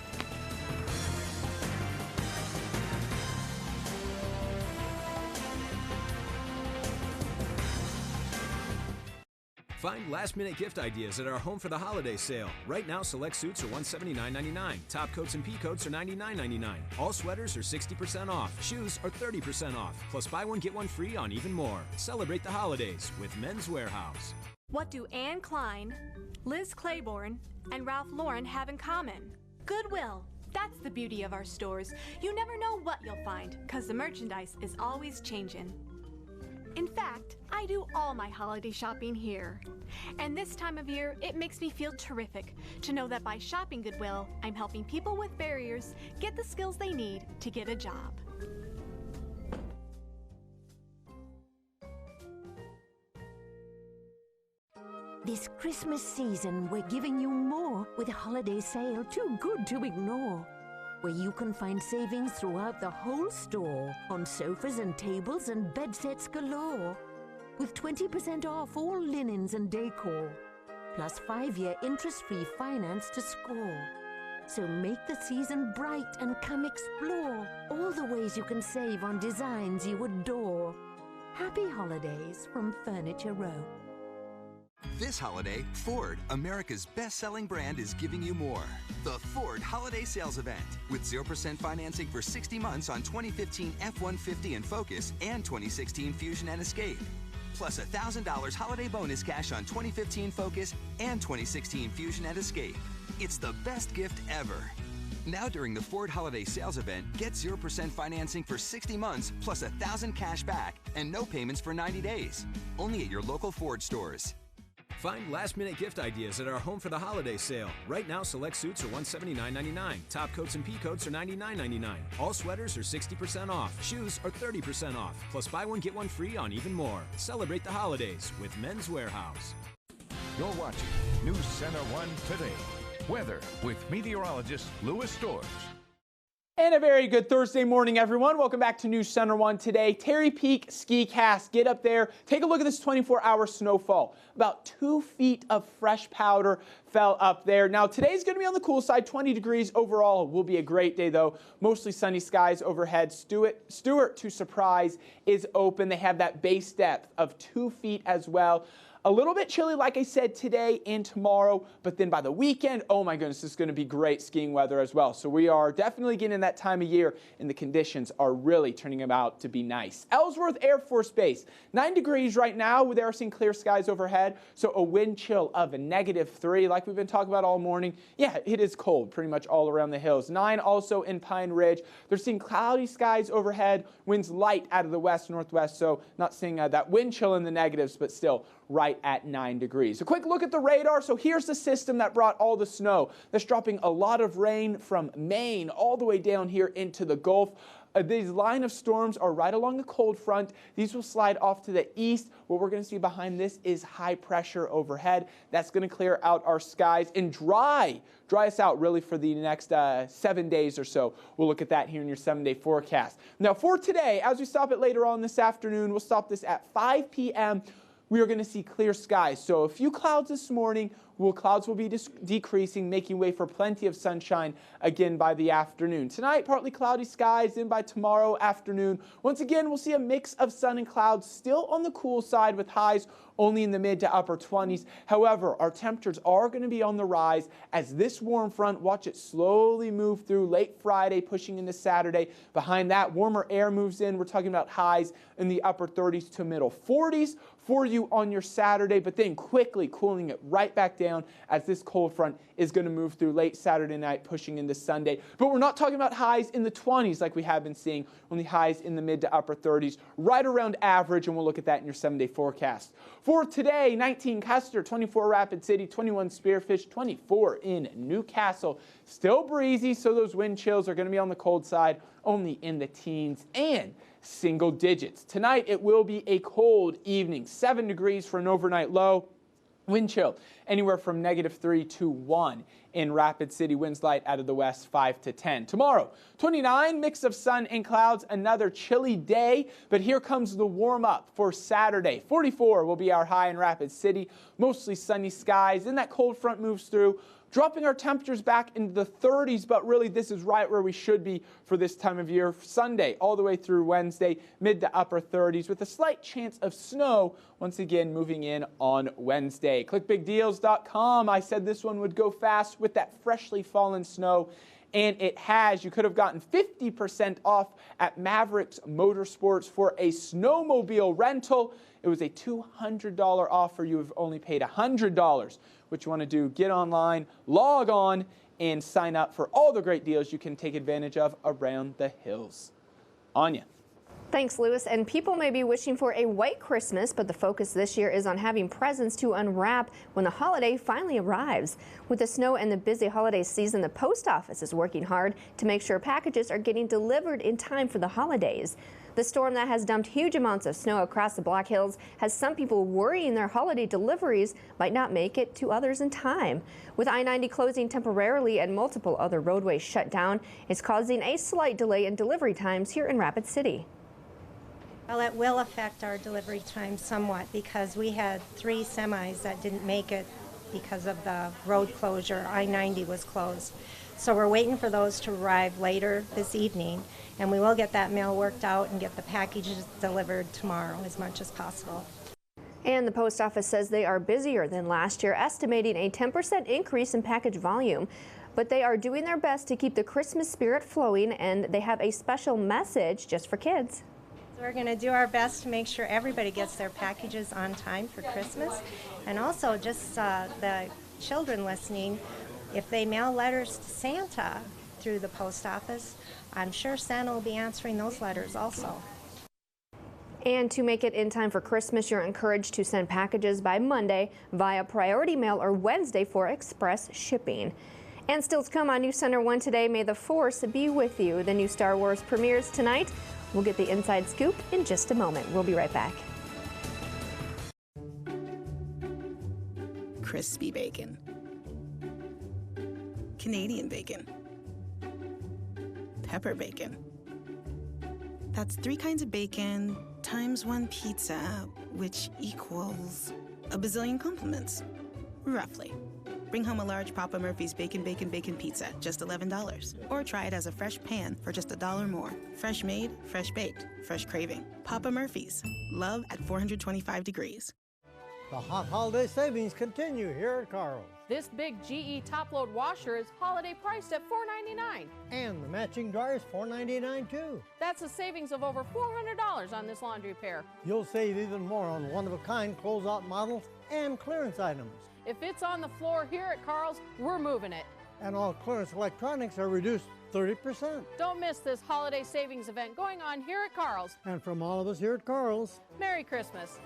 Find last-minute gift ideas at our Home for the Holiday sale. Right now, select suits are $179.99. Top coats and pea-coats are $99.99. All sweaters are 60% off. Shoes are 30% off. Plus, buy one, get one free on even more. Celebrate the holidays with Men's Warehouse. What do Anne Klein, Liz Claiborne, and Ralph Lauren have in common? Goodwill. That's the beauty of our stores. You never know what you'll find, because the merchandise is always changing. In fact, I do all my holiday shopping here. And this time of year, it makes me feel terrific to know that by shopping Goodwill, I'm helping people with barriers get the skills they need to get a job. This Christmas season, we're giving you more with a holiday sale too good to ignore, where you can find savings throughout the whole store on sofas and tables and bed sets galore, with 20% off all linens and decor, plus 5-year interest-free finance to score. So make the season bright and come explore all the ways you can save on designs you adore. Happy holidays from Furniture Row. This holiday, Ford, America's best-selling brand, is giving you more. The Ford Holiday Sales Event, with 0% financing for 60 months on 2015 F-150 and Focus and 2016 Fusion and Escape. Plus $1,000 holiday bonus cash on 2015 Focus and 2016 Fusion and Escape. It's the best gift ever. Now during the Ford Holiday Sales Event, get 0% financing for 60 months plus $1,000 cash back and no payments for 90 days. Only at your local Ford stores. Find last-minute gift ideas at our Home for the Holiday sale. Right now, select suits are $179.99. Top coats and pea-coats are $99.99. All sweaters are 60% off. Shoes are 30% off. Plus, buy one, get one free on even more. Celebrate the holidays with Men's Warehouse. You're watching News Center 1 Today. Weather with meteorologist Louis Storrs. And a very good Thursday morning, everyone. Welcome back to News Center 1 Today. Terry Peak Ski Cast. Get up there. Take a look at this 24-hour snowfall. About 2 feet of fresh powder fell up there. Now, today's going to be on the cool side, 20 degrees overall. Will be a great day, though. Mostly sunny skies overhead. Stewart to Surprise is open. They have that base depth of 2 feet as well. A little bit chilly, like I said, today and tomorrow, but then by the weekend, oh my goodness, it's going to be great skiing weather as well. So we are definitely getting that time of year, and the conditions are really turning out to be nice. Ellsworth Air Force Base, 9 degrees right now. They are seeing clear skies overhead, so a wind chill of a -3, like we've been talking about all morning. Yeah, it is cold pretty much all around the hills. 9 also in Pine Ridge. They're seeing cloudy skies overhead, winds light out of the west-northwest, so not seeing that wind chill in the negatives, but still right at 9 degrees. A quick look at the radar. So here's the system that brought all the snow. That's dropping a lot of rain from Maine all the way down here into the Gulf. These line of storms are right along the cold front. These will slide off to the east. What we're going to see behind this is high pressure overhead. That's going to clear out our skies and dry us out really for the next 7 days or so. We'll look at that here in your 7-day forecast. Now for today, as we stop it later on this afternoon, we'll stop this at 5 p.m. We are going to see clear skies. So a few clouds this morning. Clouds will be decreasing, making way for plenty of sunshine again by the afternoon. Tonight, partly cloudy skies. Then by tomorrow afternoon, once again, we'll see a mix of sun and clouds, still on the cool side with highs only in the mid to upper 20s. However, our temperatures are going to be on the rise as this warm front, watch it slowly move through late Friday, pushing into Saturday. Behind that, warmer air moves in. We're talking about highs in the upper 30s to middle 40s for you on your Saturday, but then quickly cooling it right back down as this cold front is going to move through late Saturday night, pushing into Sunday. But we're not talking about highs in the 20s like we have been seeing, only highs in the mid to upper 30s, right around average, and we'll look at that in your 7-day forecast. For today, 19 Custer, 24 Rapid City, 21 Spearfish, 24 in Newcastle. Still breezy, so those wind chills are going to be on the cold side, only in the teens and single digits. Tonight, it will be a cold evening, 7 degrees for an overnight low. Wind chill anywhere from -3 to 1 in Rapid City. Winds light out of the west, 5 to 10. Tomorrow, 29, mix of sun and clouds, another chilly day. But here comes the warm up for Saturday. 44 will be our high in Rapid City. Mostly sunny skies. Then that cold front moves through, dropping our temperatures back into the 30s, but really this is right where we should be for this time of year. Sunday all the way through Wednesday, mid to upper 30s with a slight chance of snow once again moving in on Wednesday. ClickBigDeals.com. I said this one would go fast with that freshly fallen snow, and it has. You could have gotten 50% off at Mavericks Motorsports for a snowmobile rental. It was a $200 offer. You have only paid $100. What you want to do, get online, log on, and sign up for all the great deals you can take advantage of around the hills. Anya. Thanks, Lewis. And people may be wishing for a white Christmas, but the focus this year is on having presents to unwrap when the holiday finally arrives. With the snow and the busy holiday season, the post office is working hard to make sure packages are getting delivered in time for the holidays. The storm that has dumped huge amounts of snow across the Black Hills has some people worrying their holiday deliveries might not make it to others in time. With I-90 closing temporarily and multiple other roadways shut down, it's causing a slight delay in delivery times here in Rapid City. Well, it will affect our delivery time somewhat because we had 3 semis that didn't make it because of the road closure. I-90 was closed. So we're waiting for those to arrive later this evening, and we will get that mail worked out and get the packages delivered tomorrow as much as possible. And the post office says they are busier than last year, estimating a 10% increase in package volume. But they are doing their best to keep the Christmas spirit flowing, and they have a special message just for kids. We're going to do our best to make sure everybody gets their packages on time for Christmas. And also just the children listening, if they mail letters to Santa through the post office, I'm sure Santa will be answering those letters also. And to make it in time for Christmas, you're encouraged to send packages by Monday via priority mail or Wednesday for express shipping. And still to come on News Center 1 Today, may the Force be with you. The new Star Wars premieres tonight. We'll get the inside scoop in just a moment. We'll be right back. Crispy bacon. Canadian bacon. pepper bacon. That's 3 kinds of bacon times 1 pizza, which equals a bazillion compliments, roughly. Bring home a large Papa Murphy's Bacon Pizza, just $11. Or try it as a fresh pan for just $1 more. Fresh made, fresh baked, fresh craving. Papa Murphy's. Love at 425 degrees. The hot holiday savings continue here at Carl's. This big GE top-load washer is holiday priced at $4.99. And the matching dryer is $4.99 too. That's a savings of over $400 on this laundry pair. You'll save even more on one-of-a-kind closeout models and clearance items. If it's on the floor here at Carl's, we're moving it. And all clearance electronics are reduced 30%. Don't miss this holiday savings event going on here at Carl's. And from all of us here at Carl's, Merry Christmas.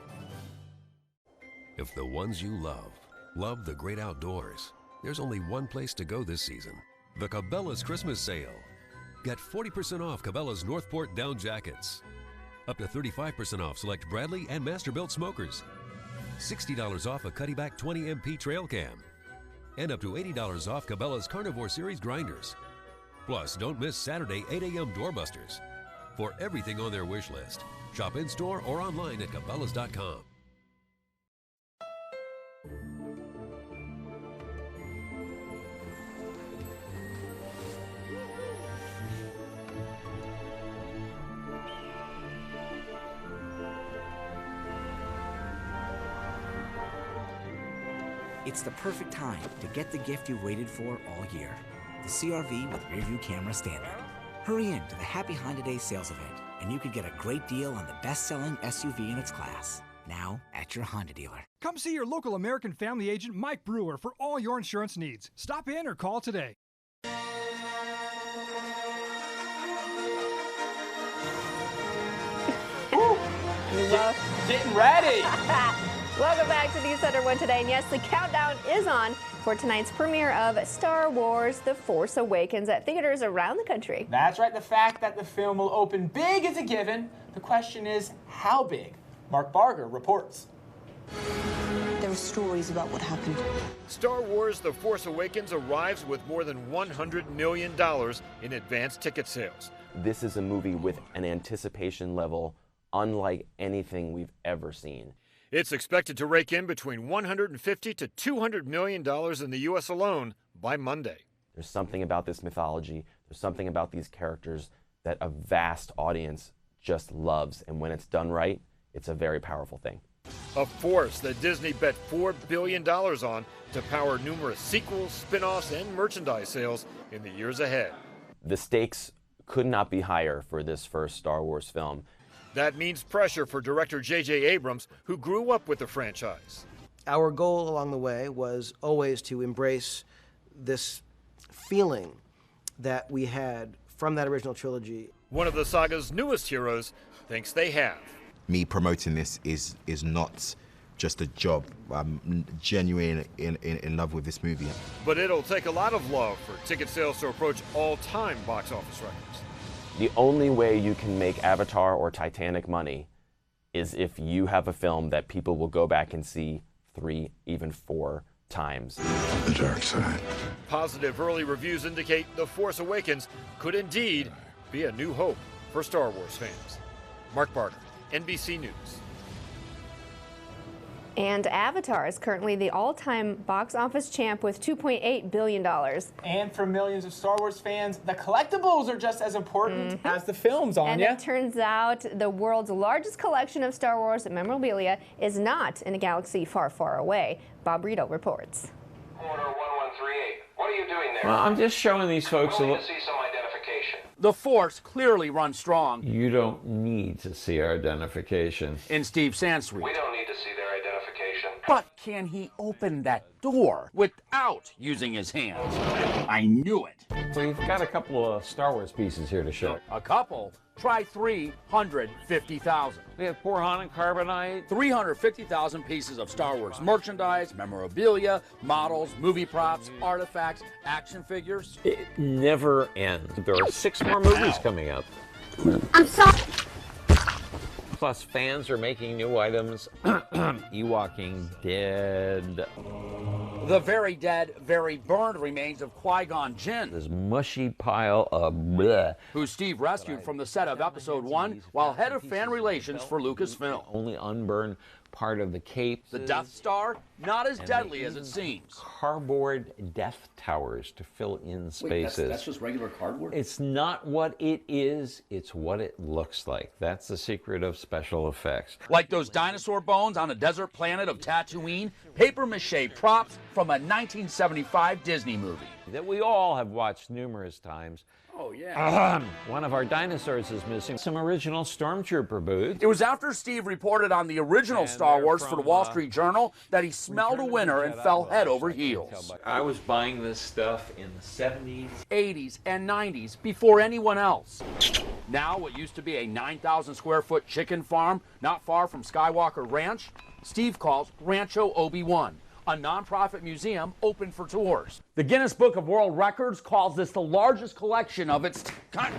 If the ones you love the great outdoors, there's only one place to go this season. The Cabela's Christmas Sale. Get 40% off Cabela's Northport down jackets. Up to 35% off select Bradley and Masterbuilt smokers. $60 off a Cuddyback 20 MP trail cam. And up to $80 off Cabela's Carnivore Series grinders. Plus, don't miss Saturday 8 a.m. doorbusters. For everything on their wish list, shop in-store or online at Cabela's.com. It's the perfect time to get the gift you waited for all year. The CR-V with rear-view camera standard. Hurry in to the Happy Honda Day sales event, and you could get a great deal on the best-selling SUV in its class. Now at your Honda dealer. Come see your local American Family agent Mike Brewer for all your insurance needs. Stop in or call today. Getting ready. Welcome back to News Center 1 Today. And yes, the countdown is on for tonight's premiere of Star Wars The Force Awakens at theaters around the country. That's right. The fact that the film will open big is a given. The question is, how big? Mark Barger reports. There are stories about what happened. Star Wars The Force Awakens arrives with more than $100 million in advance ticket sales. This is a movie with an anticipation level unlike anything we've ever seen. It's expected to rake in between $150 to $200 million in the U.S. alone by Monday. There's something about this mythology, there's something about these characters that a vast audience just loves, and when it's done right, it's a very powerful thing. A force that Disney bet $4 billion on to power numerous sequels, spin-offs, and merchandise sales in the years ahead. The stakes could not be higher for this first Star Wars film. That means pressure for director J.J. Abrams, who grew up with the franchise. Our goal along the way was always to embrace this feeling that we had from that original trilogy. One of the saga's newest heroes thinks they have. Me promoting this is not just a job. I'm genuinely in love with this movie. But it'll take a lot of love for ticket sales to approach all-time box office records. The only way you can make Avatar or Titanic money is if you have a film that people will go back and see 3, even 4 times. The dark side. Positive early reviews indicate The Force Awakens could indeed be a new hope for Star Wars fans. Mark Barger, NBC News. And Avatar is currently the all-time box office champ with $2.8 billion. And for millions of Star Wars fans, the collectibles are just as important as the films, Anya. And it turns out the world's largest collection of Star Wars memorabilia is not in a galaxy far, far away. Bob Rito reports. Order 1138. What are you doing there? Well, I'm just showing these folks We'll need to see some identification. The Force clearly runs strong. You don't need to see our identification. In Steve Sansweet. We don't need to see their identification. But can he open that door without using his hands? I knew it. We've got a couple of Star Wars pieces here to show. A couple? Try 350,000. We have Porhan and Carbonite. 350,000 pieces of Star Wars merchandise, memorabilia, models, movie props, artifacts, action figures. It never ends. There are 6 more movies coming out. I'm sorry. Plus, fans are making new items. Ewoking Dead. The very dead, very burned remains of Qui-Gon Jinn, This mushy pile of bleh. who Steve rescued from the set of Episode 1 while head of fan relations for Lucasfilm. Only unburned part of the cape. The Death Star, not as deadly as it seems. Cardboard death towers to fill in spaces. That's just regular cardboard? It's not what it is, it's what it looks like. That's the secret of special effects. Like those dinosaur bones on a desert planet of Tatooine, papier-mâché props from a 1975 Disney movie. That we all have watched numerous times. Oh, yeah. One of our dinosaurs is missing. Some original Stormtrooper boots. It was after Steve reported on the original Star Wars for the Wall Street Journal that he smelled a winner and fell head over heels. I was buying this stuff in the 70s, 80s, and 90s before anyone else. Now, what used to be a 9,000 square foot chicken farm not far from Skywalker Ranch, Steve calls Rancho Obi-Wan, a nonprofit museum open for tours. The Guinness Book of World Records calls this the largest collection of its kind.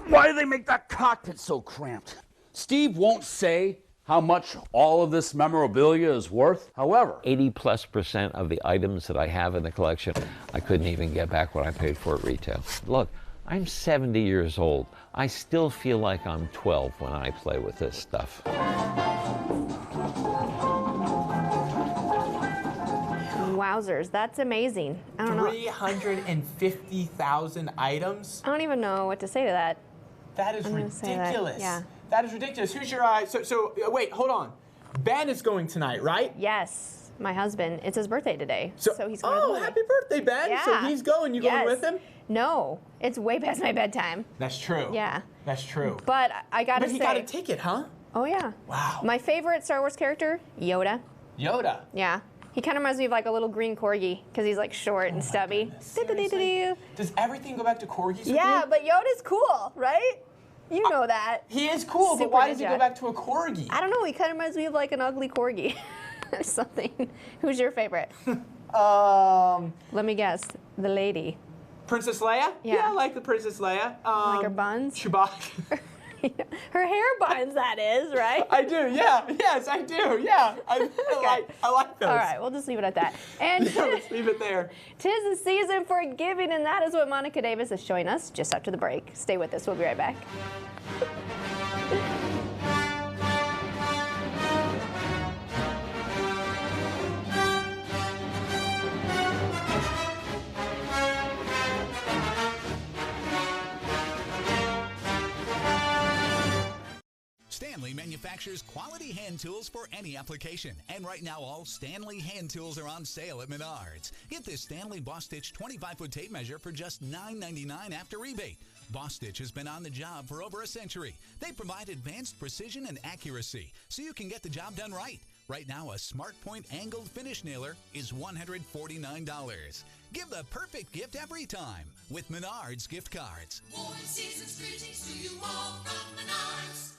Why do they make that cockpit so cramped? Steve won't say how much all of this memorabilia is worth. However, 80+% of the items that I have in the collection, I couldn't even get back what I paid for at retail. Look, I'm 70 years old. I still feel like I'm 12 when I play with this stuff. Wowzers, that's amazing. I don't know. 350,000 items? I don't even know what to say to that. That is ridiculous. Yeah. That is ridiculous. Who's your wait, hold on. Ben is going tonight, right? Yes, my husband. It's his birthday today, so he's going to the movie. Happy birthday, Ben. Yeah. So he's going. You going with him? No, it's way past my bedtime. That's true. Yeah. That's true. But I got to say. But he got a ticket, huh? Oh, yeah. Wow. My favorite Star Wars character, Yoda. Yoda? Yeah. He kind of reminds me of like a little green corgi because he's like short and stubby. Does everything go back to corgis with Yeah, you? but Yoda's cool, right? You know that. He is cool, but why does he go back to a corgi? I don't know. He kind of reminds me of like an ugly corgi or something. Who's your favorite? Let me guess. The lady. Princess Leia? Yeah. I like the Princess Leia. Like her buns? Chewbacca. Her hair buns, that is, right? I do, yeah. Yes, I do, yeah. I like those. All right, we'll just leave it at that. And yeah, let's leave it there. 'Tis the season for giving, and that is what Monica Davis is showing us just after the break. Stay with us. We'll be right back. Stanley manufactures quality hand tools for any application. And right now, all Stanley hand tools are on sale at Menards. Get this Stanley Boss Stitch 25-foot tape measure for just $9.99 after rebate. Boss Stitch has been on the job for over a century. They provide advanced precision and accuracy, so you can get the job done right. Right now, a Smart Point angled finish nailer is $149. Give the perfect gift every time with Menards gift cards. Warm season's greetings to you all from Menards.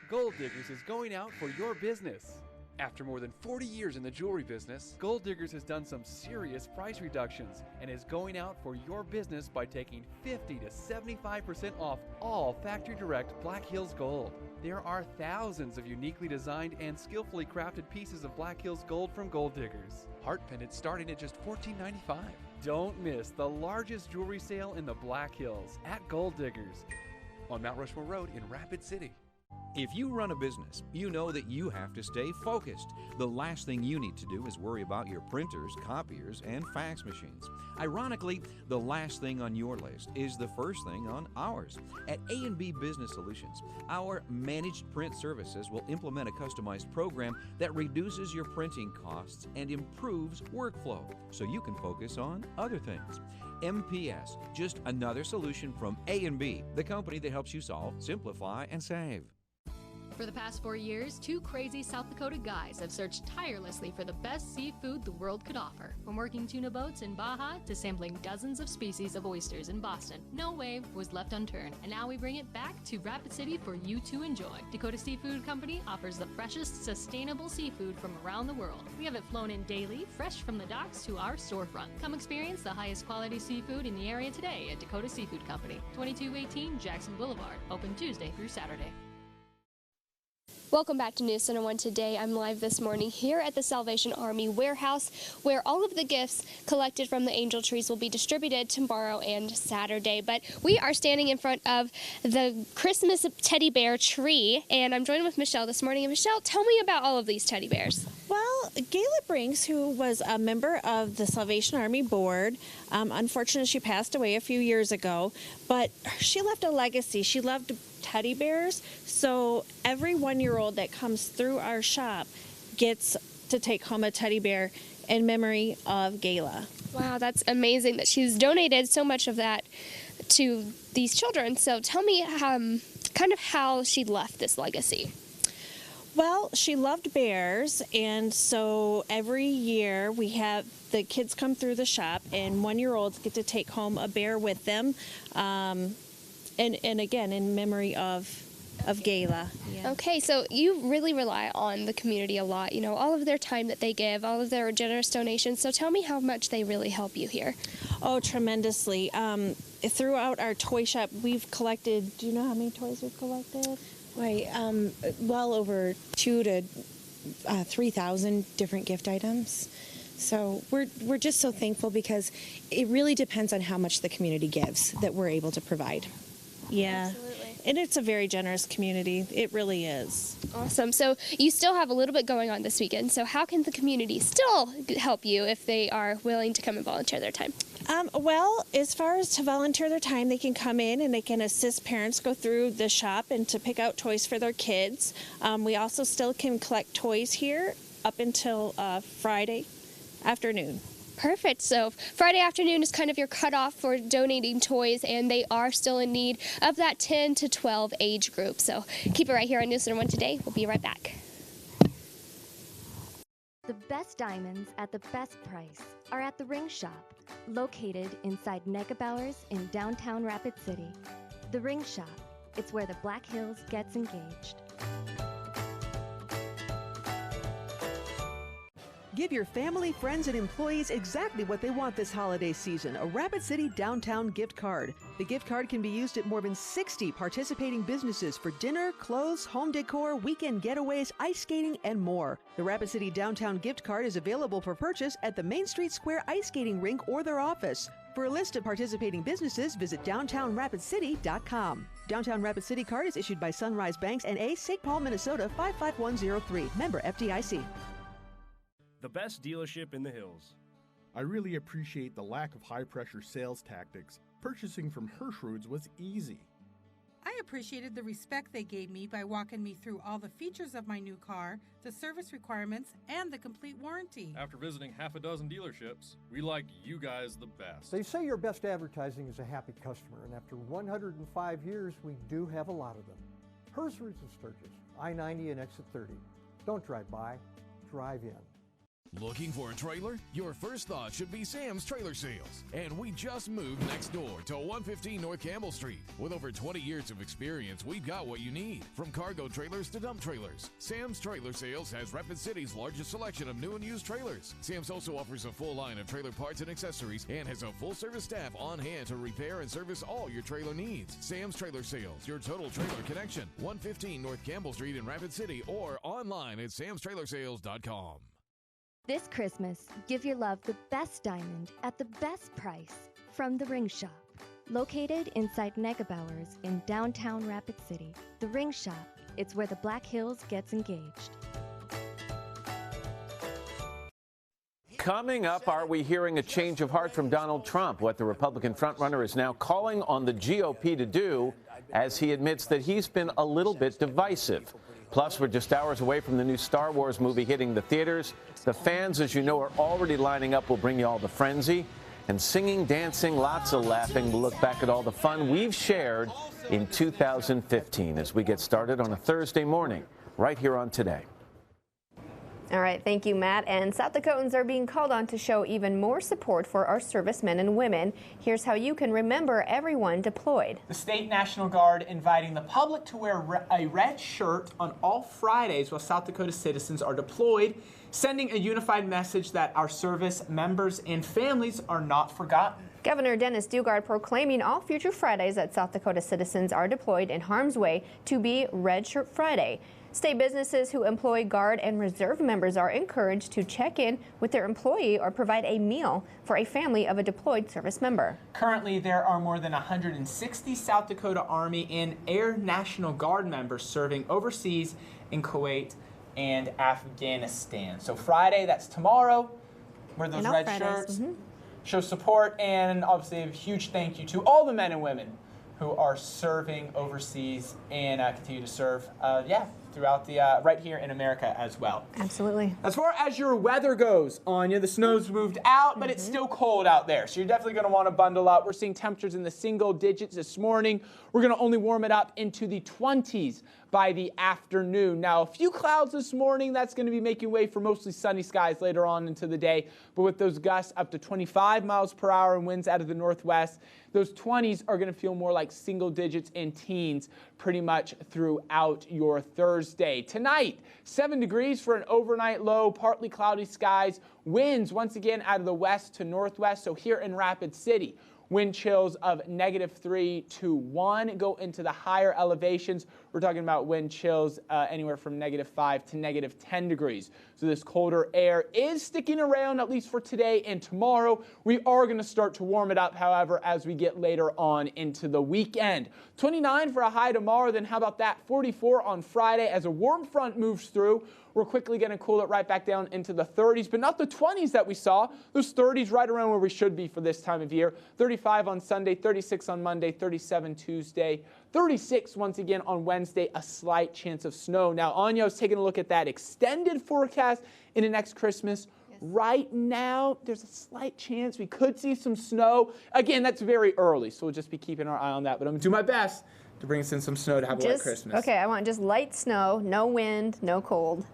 Gold Diggers is going out for your business. After more than 40 years in the jewelry business, Gold Diggers has done some serious price reductions and is going out for your business by taking 50 to 75% off all factory direct Black Hills Gold. There are thousands of uniquely designed and skillfully crafted pieces of Black Hills Gold from Gold Diggers. Heart pendants starting at just $14.95. Don't miss the largest jewelry sale in the Black Hills at Gold Diggers on Mount Rushmore Road in Rapid City. If you run a business, you know that you have to stay focused. The last thing you need to do is worry about your printers, copiers, and fax machines. Ironically, the last thing on your list is the first thing on ours. At A&B Business Solutions, our managed print services will implement a customized program that reduces your printing costs and improves workflow so you can focus on other things. MPS, just another solution from A&B, the company that helps you solve, simplify, and save. For the past 4 years, two crazy South Dakota guys have searched tirelessly for the best seafood the world could offer. From working tuna boats in Baja to sampling dozens of species of oysters in Boston, no wave was left unturned, and now we bring it back to Rapid City for you to enjoy. Dakota Seafood Company offers the freshest, sustainable seafood from around the world. We have it flown in daily, fresh from the docks to our storefront. Come experience the highest quality seafood in the area today at Dakota Seafood Company, 2218 Jackson Boulevard, open Tuesday through Saturday. Welcome back to News Center 1 Today. I'm live this morning here at the Salvation Army warehouse, where all of the gifts collected from the angel trees will be distributed tomorrow and Saturday. But we are standing in front of the Christmas teddy bear tree, and I'm joined with Michelle this morning. And Michelle, tell me about all of these teddy bears. Well, Gayla Brinks, who was a member of the Salvation Army board, unfortunately she passed away a few years ago, but she left a legacy. She loved teddy bears, so every 1-year-old that comes through our shop gets to take home a teddy bear in memory of Gayla. Wow, that's amazing that she's donated so much of that to these children. So tell me kind of how she left this legacy. Well, she loved bears, and so every year we have the kids come through the shop, and 1-year-olds get to take home a bear with them. And again, in memory of Gayla. Yeah. Okay, so you really rely on the community a lot, you know, all of their time that they give, all of their generous donations. So tell me how much they really help you here. Oh, tremendously. Throughout our toy shop, we've collected, do you know how many toys we've collected? Right, well over 2,000 to 3,000 different gift items. So we're just so thankful because it really depends on how much the community gives that we're able to provide. Yeah. Absolutely. And it's a very generous community. It really is. Awesome. So you still have a little bit going on this weekend. So how can the community still help you if they are willing to come and volunteer their time? Well, as far as to volunteer their time, they can come in and they can assist parents go through the shop and to pick out toys for their kids. We also still can collect toys here up until Friday afternoon. Perfect. So Friday afternoon is kind of your cutoff for donating toys, and they are still in need of that 10 to 12 age group. So keep it right here on News Center 1 Today. We'll be right back. The best diamonds at the best price are at the Ring Shop, located inside Negebauer's in downtown Rapid City. The Ring Shop, it's where the Black Hills gets engaged. Give your family, friends, and employees exactly what they want this holiday season, a Rapid City Downtown gift card. The gift card can be used at more than 60 participating businesses for dinner, clothes, home decor, weekend getaways, ice skating, and more. The Rapid City Downtown gift card is available for purchase at the Main Street Square Ice Skating Rink or their office. For a list of participating businesses, visit downtownrapidcity.com. Downtown Rapid City card is issued by Sunrise Banks N.A., St. Paul, Minnesota 55103. Member FDIC. The best dealership in the hills. I really appreciate the lack of high-pressure sales tactics. Purchasing from Hirschroods was easy. I appreciated the respect they gave me by walking me through all the features of my new car, the service requirements, and the complete warranty. After visiting half a dozen dealerships, we liked you guys the best. They say your best advertising is a happy customer, and after 105 years, we do have a lot of them. Hirschroods and Sturgis, I-90 and exit 30. Don't drive by, drive in. Looking for a trailer? Your first thought should be Sam's Trailer Sales. And we just moved next door to 115 North Campbell Street. With over 20 years of experience, we've got what you need. From cargo trailers to dump trailers, Sam's Trailer Sales has Rapid City's largest selection of new and used trailers. Sam's also offers a full line of trailer parts and accessories and has a full-service staff on hand to repair and service all your trailer needs. Sam's Trailer Sales, your total trailer connection. 115 North Campbell Street in Rapid City or online at samstrailersales.com. This Christmas, give your love the best diamond at the best price from the Ring Shop. Located inside Negebauer's in downtown Rapid City. The Ring Shop, it's where the Black Hills gets engaged. Coming up, are we hearing a change of heart from Donald Trump? What the Republican frontrunner is now calling on the GOP to do as he admits that he's been a little bit divisive. Plus, we're just hours away from the new Star Wars movie hitting the theaters. The fans, as you know, are already lining up. We'll bring you all the frenzy and singing, dancing, lots of laughing. We'll look back at all the fun we've shared in 2015 as we get started on a Thursday morning right here on Today. All right, thank you, Matt. And South Dakotans are being called on to show even more support for our servicemen and women. Here's how you can remember everyone deployed. The State National Guard inviting the public to wear a red shirt on all Fridays while South Dakota citizens are deployed, sending a unified message that our service members and families are not forgotten. Governor Dennis Dugard proclaiming all future Fridays that South Dakota citizens are deployed in harm's way to be Red Shirt Friday. State businesses who employ Guard and Reserve members are encouraged to check in with their employee or provide a meal for a family of a deployed service member. Currently, there are more than 160 South Dakota Army and Air National Guard members serving overseas in Kuwait and Afghanistan. So Friday, that's tomorrow, wear those red shirts, show support, and obviously a huge thank you to all the men and women who are serving overseas and continue to serve, throughout the right here in America as well. Absolutely. As far as your weather goes, Anya, the snow's moved out, but it's still cold out there, so you're definitely going to want to bundle up. We're seeing temperatures in the single digits this morning. We're going to only warm it up into the 20s by the afternoon. Now, a few clouds this morning. That's going to be making way for mostly sunny skies later on into the day, but with those gusts up to 25 miles per hour and winds out of the northwest, those 20s are going to feel more like single digits and teens pretty much throughout your Thursday. Tonight, 7 degrees for an overnight low, partly cloudy skies, winds once again out of the west to northwest. So here in Rapid City, wind chills of -3 to 1 go into the higher elevations. We're talking about wind chills anywhere from -5 to -10 degrees. So this colder air is sticking around at least for today and tomorrow. We are going to start to warm it up, however, as we get later on into the weekend. 29 for a high tomorrow, then how about that? 44 on Friday as a warm front moves through. We're quickly going to cool it right back down into the 30s, but not the 20s that we saw. Those 30s right around where we should be for this time of year. 35 on Sunday, 36 on Monday, 37 Tuesday, 36 once again on Wednesday, a slight chance of snow. Now, Anya was taking a look at that extended forecast into next Christmas. Right now, there's a slight chance we could see some snow. Again, that's very early, so we'll just be keeping our eye on that, but I'm going to do my best to bring us in some snow to have a white Christmas. Okay, I want just light snow, no wind, no cold.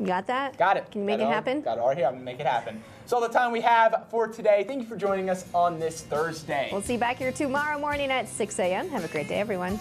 You got that? Got it. Can you make it happen? Got it all here. I'm going to make it happen. That's all the time we have for today. Thank you for joining us on this Thursday. We'll see you back here tomorrow morning at 6 a.m. Have a great day, everyone.